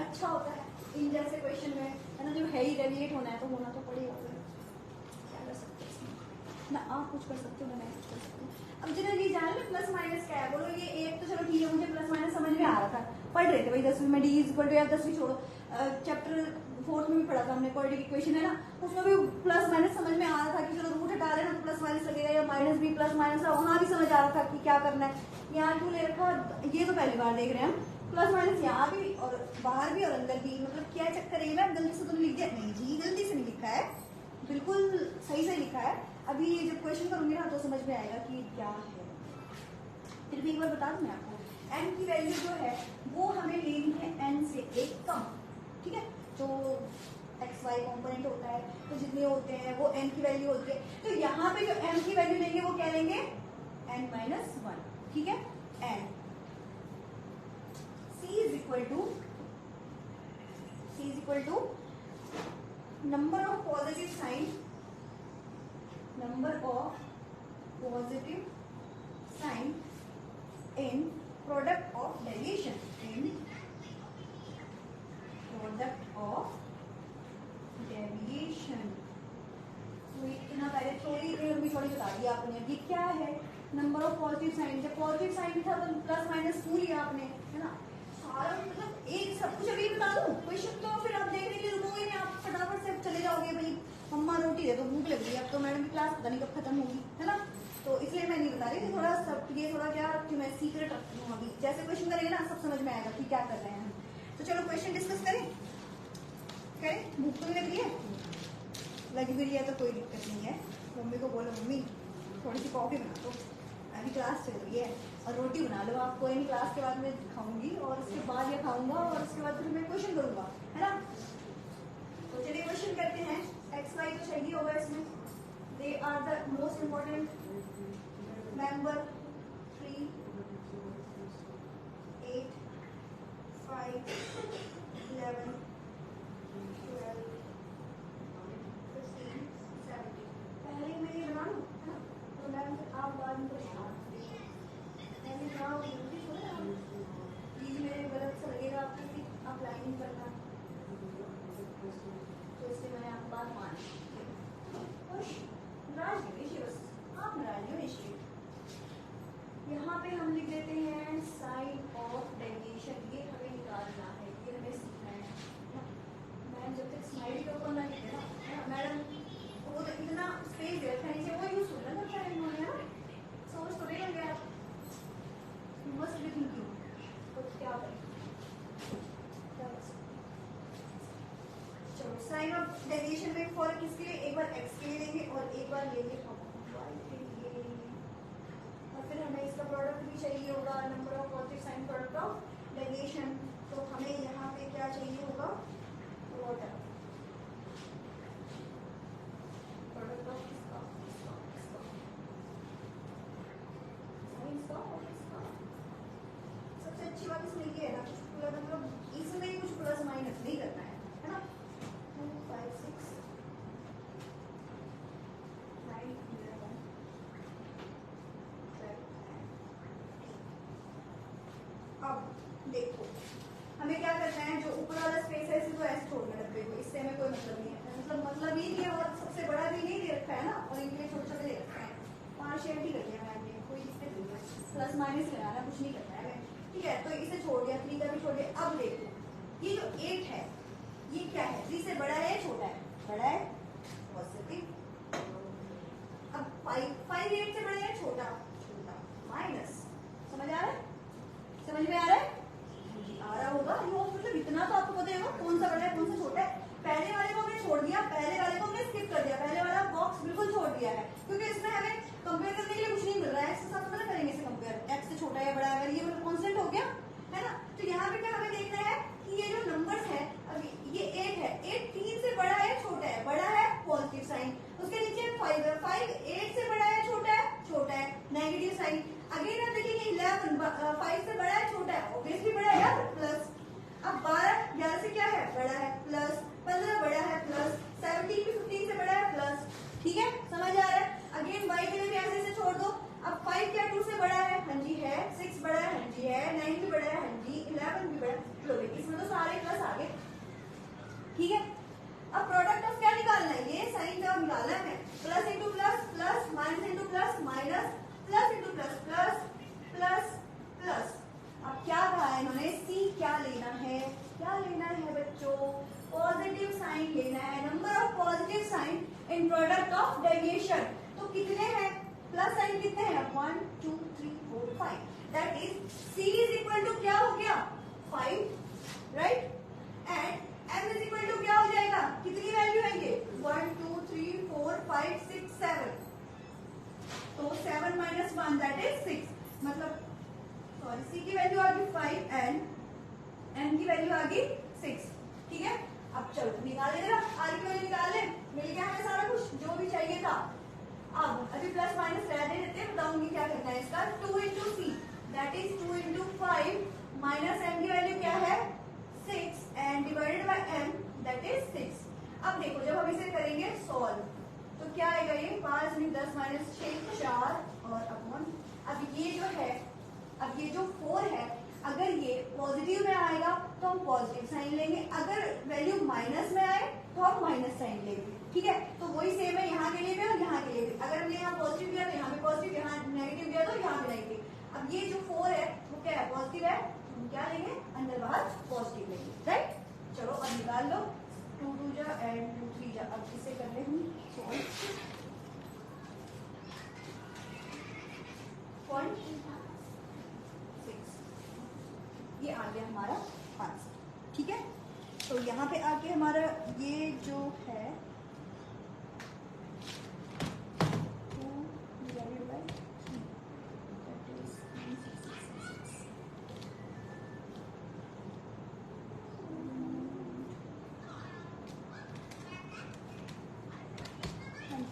अच्छा होता है इन जैसे क्वेश्चन में, है ना, जो है ही डेविएट होना है तो होना तो पड़ेगा, क्या कर सकते हैं ना, आप कुछ कर सकते हो ना मैं कुछ कर सकती हूँ। अब जिन्हें ये जान लो प्लस माइनस क्या है, बोलो ये एक तो चलो ठीक है, मुझे प्लस माइनस समझ में आ रहा था, पढ़ रहे थे भाई 10वीं में, डी इज इक्वल टू, या 10वीं छोड़ो, चैप्टर 4 में भी पढ़ा था हमने क्वाड्रेटिक इक्वेशन, है ना, उसमें भी प्लस माइनस समझ में आ रहा था कि चलो रूट हटा रहे हैं तो प्लस माइनस लगेगा, या माइनस भी प्लस माइनस, वहां भी समझ आ रहा था कि क्या करना है। यहाँ क्यों ले रखा, ये तो पहली बार देख रहे हैं हम, प्लस माइनस यहाँ भी और बाहर भी और अंदर भी, मतलब क्या चक्कर है मैम, गलती से तुमने लिख दिया, नहीं जी गलती से नहीं लिखा है, बिल्कुल सही से लिखा है। अभी जब क्वेश्चन करूंगी ना तो समझ में आएगा कि क्या है। फिर भी एक बार बता दूं मैं आपको, n की वैल्यू जो है वो हमें लेनी है n से एक कम, ठीक है, जो एक्स वाई कॉम्पोनेंट होता है तो जितने होते हैं वो n की वैल्यू होती है, तो यहाँ पे जो m की वैल्यू लेंगे वो क्या लेंगे n माइनस 1, ठीक है, n c is equal to number of positive sign, number of positive sign in product of deviation, in product of deviation। तो इतना पहले थोड़ी देर में थोड़ी बता दिया आपने, ये क्या है नंबर ऑफ पॉजिटिव साइन, जब पॉजिटिव साइन भी था तो प्लस माइनस टू लिया आपने, है ना, सारा मतलब एक सब कुछ अभी बता दूं क्वेश्चन, तो फिर आप देखने के लिए रुकोगे नहीं, आप फटाफट से चले जाओगे, भाई मम्मा रोटी दे दो भूख लग रही है, अब तो मैडम की क्लास पता नहीं कब खत्म होगी, है ना, तो इसलिए मैं नहीं बता रही थी, थोड़ा सब ये थोड़ा क्या कि मैं सीक्रेट रखती हूँ, अभी जैसे क्वेश्चन करेंगे ना सब समझ में आएगा कि क्या कर रहे हैं हम। तो चलो क्वेश्चन डिस्कस करें, भूख तो नहीं लग रही है, लगी भी रही है तो कोई दिक्कत नहीं है, मम्मी को बोलो मम्मी थोड़ी सी कॉफी बना दो, अभी क्लास चल रही है, और रोटी बना लो, आपको इन क्लास के बाद मैं खाऊंगी और उसके बाद ये खाऊंगा और उसके बाद फिर मैं क्वेश्चन करूंगा, है ना। तो चलिए क्वेश्चन करते हैं, एक्स वाई तो चाहिए होगा इसमें, they are the most important member 3, 8, 5, 11, 12, 15, 17। पहले मैं ये बना लूँ, है ना, तो मैम आप बाद में मैंने बनाओ जल्दी हो ना, प्लीज मेरे गलत से लगेगा आपको कि आप लाइनिंग करना, तो इसलिए मैंने आप बात मान नाराज नहीं होइए, बस आप नाराज नहीं होइए। यहाँ पे हम लिख देते हैं साइन ऑफ डेविएशन, ये हमें निकालना है, ये हमें सीखना है। मैम जब तक स्माइली का ऊपर ना लिखे ना, मैडम वो तो इतना स्पेस रखा नीचे, वो यूज होना ना क्या इन्होंने, है ना, सोच तो नहीं गया मस्ट बी थिंकिंग, तो क्या करें, चलो साइन ऑफ डेविएशन में फॉर किसके लिए, एक बार एक्स के लिए लेंगे और एक बार लेंगे वाई के लिए, और फिर हमें इसका प्रोडक्ट भी चाहिए होगा, number of positive sign product of deviation, तो हमें यहाँ पे क्या चाहिए होगा, प्रोडक्ट ऑफ किसका, साइंस का और इसका। सबसे अच्छी बात इसमें ये है ना, कुछ मतलब इसमें कुछ प्लस माइनस नहीं करना है ना, 2, 5, 6, 9, 11, अब देखो हमें क्या करना है, जो ऊपर वाला स्पेस है इसे तो ऐसे छोड़ना डब्बे को, इससे हमें कोई मतलब नहीं है, मतलब ही नहीं है, और सबसे बड़ा भी नहीं दे रखा है ना, और इनके छोटे छोटे दे रखा है, पार्शियलिटी कर दिया मैंने, कोई दिक्कत नहीं है, प्लस माइनस लगाना कुछ नहीं करना है हमें, ठीक है, तो इसे छोड़ दिया, 3 का भी छोड़ दिया। अब देखो ये जो 8 है ये क्या है, 3 से बड़ा है छोटा है, बड़ा है पॉजिटिव, अब 5 8 से बड़ा है छोटा, माइनस, समझ आ रहा है, समझ में आ रहा है, आ रहा होगा, मतलब इतना तो आपको पता होगा कौन सा बड़ा है कौन सा छोटा है। पहले वाले को हमने छोड़ दिया, पहले वाले को हमने स्किप कर दिया, पहले वाला बॉक्स बिल्कुल ऑफ डेविएशन। तो कितने हैं, प्लस साइन कितने हैं, 1 2 3 4 5, that is c is equal to क्या हो गया 5, right, and m is equal to क्या हो जाएगा, कितनी वैल्यू है ये 1 2 3 4 5 6 7, तो 7 माइनस 1 दैट इज 6, मतलब सॉरी c की वैल्यू आ गई 5 एंड m की वैल्यू आ गई 6, ठीक है। अब चलो निकाल ले जरा, r की वैल्यू निकाल ले, मिल गया हमें सारा कुछ जो भी चाहिए था। अब अभी प्लस माइनस रहने देते हैं, बताऊंगी क्या करना है इसका। 2 into see that is 2 into 5 minus m की वैल्यू क्या है 6 and divided by m that is 6। अब देखो जब हम इसे करेंगे सॉल्व तो क्या आएगा, ये 5 में 10 माइनस 6 4 और अपॉन, अब ये जो है, अब ये जो 4 है अगर ये पॉजिटिव में आएगा तो हम पॉजिटिव साइन लेंगे, अगर वैल्यू माइनस में आए तो हम माइनस साइन लेंगे, ठीक है। तो वही सेम है यहाँ के लिए भी और यहाँ के लिए भी, अगर हमने यहाँ पॉजिटिव दिया तो यहाँ पे पॉजिटिव, यहाँ नेगेटिव दिया तो यहाँ पे नेगेटिव। अब ये जो 4 है वो क्या है, पॉजिटिव है, हम क्या लेंगे अंदर बाहर पॉजिटिव लेंगे, राइट। चलो अब निकाल लो, 2 2 जा एंड 2 3 जा, अब इसे कर ले हम सॉल्व। 0.6 ये आ गया हमारा आंसर, ठीक है। तो यहाँ पे आके हमारा ये जो है 2 divided by 3 that is 9666।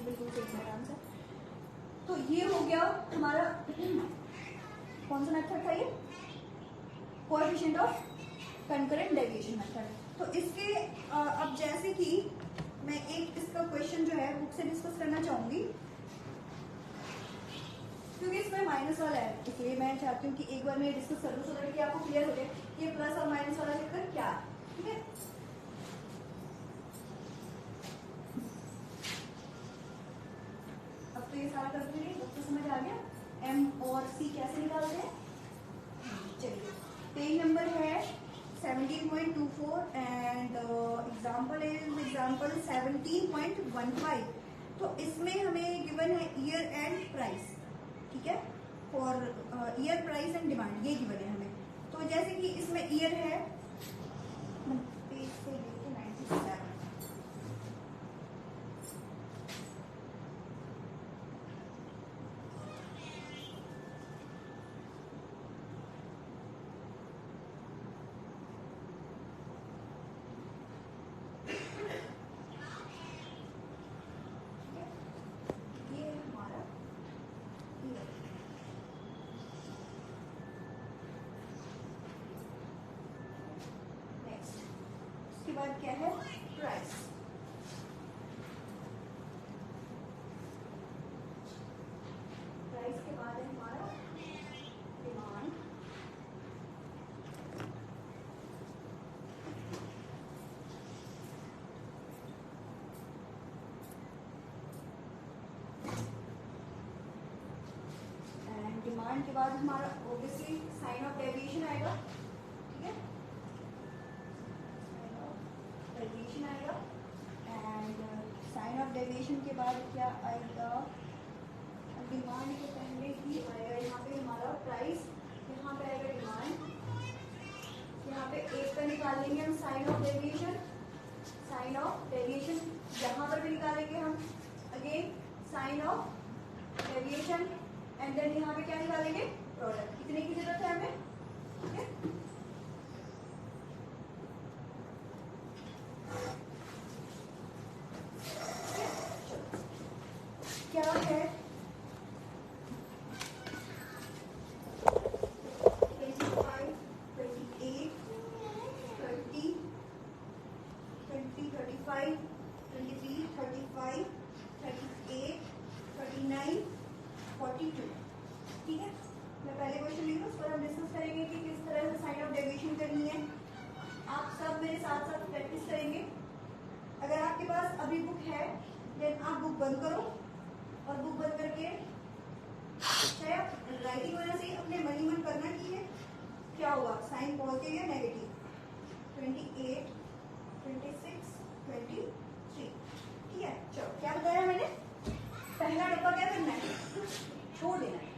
बिल्कुल सही है आंसर। तो ये हो गया हमारा कौन सा मेथड था, ये coefficient of concurrent deviation method. तो इसके अब जैसे कि मैं एक इसका क्वेश्चन जो है बुक से डिस्कस करना चाहूंगी, क्योंकि इसमें माइनस वाला है, इसलिए मैं चाहती हूँ कि एक बार मैं डिस्कस कर दूँ सो दैट कि आपको क्लियर हो जाए कि ये प्लस और माइनस वाला चक्कर क्या है, ठीक है। अब तो ये सारा कर दूंगी, सबको समझ आ गया m और c कैसे निकालते हैं। चलिए पेज नंबर है 17.24 एंड एग्जाम्पल इज एग्जाम्पल 17.15। तो इसमें हमें गिवन है ईयर एंड प्राइस, ठीक है, for year price and demand, ये गिवन है हमें। तो जैसे कि इसमें ईयर है पेज से लेके 97, उसके बाद क्या है प्राइस। प्राइस के बाद है हमारा डिमांड, एंड डिमांड के बाद हमारा ऑब्वियसली साइन ऑफ डेविएशन आएगा, ठीक है, डेविएशन आएगा। एंड साइन ऑफ डेविएशन के बाद क्या आएगा, डिमांड के पहले ही आएगा यहाँ पे हमारा प्राइस, यहाँ पे आएगा डिमांड, यहाँ पे एक का निकालेंगे हम sign of deviation, sign of deviation यहाँ पर भी निकालेंगे हम again sign of deviation, and then यहाँ पे क्या निकालेंगे प्रोडक्ट। कितने की जरूरत है हमें, ठीक है। क्या है 25, 28, 30, 20, 35, 23, 35, 38, 39, 42, ठीक है। मैं पहले क्वेश्चन लिखूँ, उस पर हम डिस्कस करेंगे कि किस तरह से साइन ऑफ डेविएशन करनी है। आप सब मेरे साथ साथ प्रैक्टिस करेंगे। अगर आपके पास अभी बुक है देन आप बुक बंद करो और बुक बंद करके चाहे आप राइटिंग वजह से अपने मन ही मन करना कि ये क्या होगा, साइन पॉजिटिव या नेगेटिव। 28, 26, 23, ठीक है। चलो क्या बताया मैंने, पहला डब्बा क्या करना है, छोड़ देना है,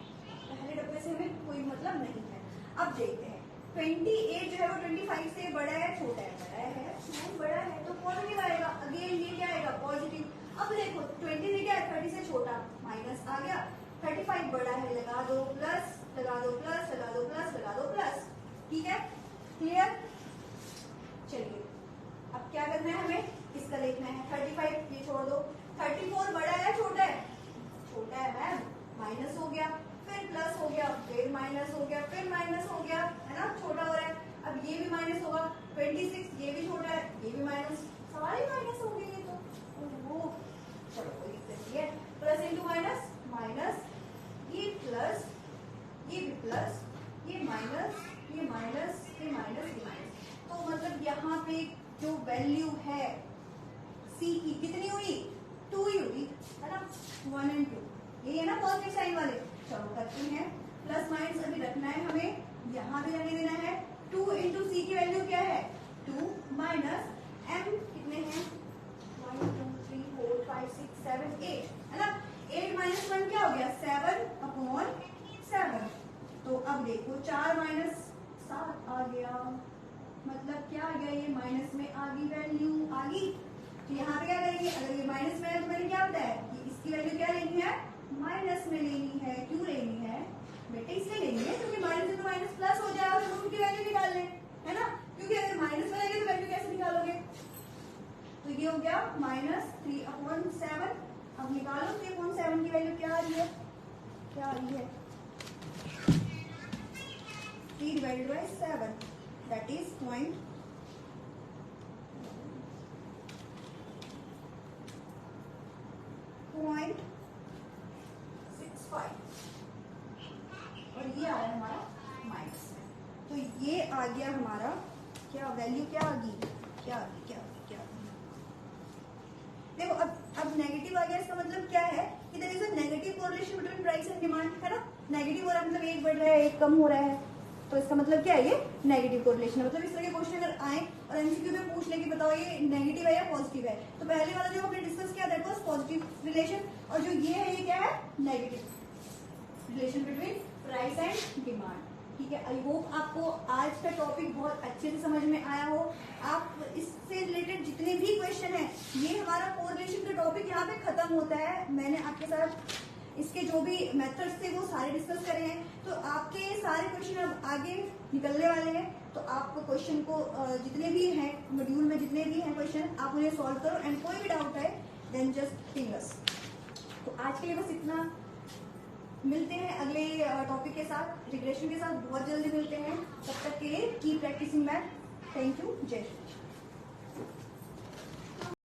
पहले डब्बे से हमें कोई मतलब नहीं है। अब देखते हैं 28 जो है वो 25 से बड़ा है छोटा है, बड़ा है नहीं बड़ा है तो पॉजिटिव आएगा, अगेन ये क्या आएगा पॉजिटिव। अब देखो 20 से क्या है 30 से छोटा, माइनस आ गया, 35 बड़ा है, लगा दो प्लस, लगा दो प्लस, लगा दो प्लस, लगा दो प्लस, ठीक है क्लियर। चलिए अब क्या करना है हमें, इसका देखना है 35 ये छोड़ दो, 34 बड़ा है छोटा है, छोटा है मैम, माइनस हो गया, फिर प्लस हो गया, फिर माइनस हो गया, फिर माइनस हो गया, है ना छोटा हो रहा है। अब ये भी माइनस होगा, 26 ये भी छोटा है, ये भी माइनस, सारे माइनस हो गए ये तो वो चलो कोई दिक्कत नहीं है, प्लस इंटू माइनस माइनस, ये प्लस, ये भी प्लस, ये माइनस, ये माइनस, ये माइनस, ये माइनस। तो मतलब यहाँ पे जो वैल्यू है सी की कितनी हुई, 2 ही हुई है ना, 1 और 2, ये है ना पॉजिटिव साइन वाले। चलो करते हैं, प्लस माइनस अभी रखना है हमें, यहाँ भी रहने देना है। 2 इंटू सी की वैल्यू क्या है 2 माइनस एम कितने हैं 1 2 3 4 5 6 7 8 है ना, 8 माइनस 1 क्या हो गया 7/7। तो अब देखो 4 माइनस 7 आ गया, मतलब क्या आ गया, ये माइनस में आ गई वैल्यू आ गई। तो यहाँ पे क्या करेंगे, अगर ये माइनस में है तो मैंने क्या बताया कि इसकी वैल्यू क्या लेनी है माइनस में लेनी है। क्यों लेनी है बेटे, इसलिए लेनी है क्योंकि माइनस इंटू माइनस प्लस हो जाए और रूट की वैल्यू निकाल लें, है ना, क्योंकि अगर माइनस में लेंगे तो वैल्यू कैसे निकालोगे। तो ये हो गया -3/7। अब निकालो 3/7 की वैल्यू क्या आ रही है, क्या आ रही है 3/7 दैट इज 0.65। और ये आया हमारा माइनस में, तो ये आ गया हमारा क्या वैल्यू, क्या आ गई, क्या आ गई, क्या आ गई, क्या आ गई। देखो अब नेगेटिव आ गया, इसका मतलब क्या है कि there is a negative correlation between price and demand, है ना, नेगेटिव हो रहा है मतलब एक बढ़ रहा है एक कम हो रहा है, तो इसका मतलब क्या है ये नेगेटिव कोरिलेशन है। मतलब इस तरह के क्वेश्चन अगर आए और एमसीक्यू में पूछ ले कि बताओ ये नेगेटिव है या पॉजिटिव है, तो पहले वाला जो हमने डिस्कस किया दैट वाज पॉजिटिव रिलेशन, और जो ये है ये क्या है negative relation between price and demand. ठीक है, आई होप आपको आज का टॉपिक बहुत अच्छे से समझ में आया हो। आप इससे रिलेटेड जितने भी क्वेश्चन है, ये हमारा कोरिलेशन का टॉपिक यहाँ पे खत्म होता है। मैंने आपके साथ इसके जो भी मेथड्स थे वो सारे डिस्कस करे हैं, तो आपके सारे क्वेश्चन अब आगे निकलने वाले हैं। तो आप क्वेश्चन को जितने भी हैं मॉड्यूल में जितने भी हैं क्वेश्चन आप उन्हें सॉल्व करो, एंड कोई भी डाउट है देन जस्ट पिंग अस। तो आज के लिए बस इतना, मिलते हैं अगले टॉपिक के साथ, रिग्रेशन के साथ बहुत जल्दी मिलते हैं। तब तक के लिए keep practicing math. Thank you, जय श्री कृष्ण।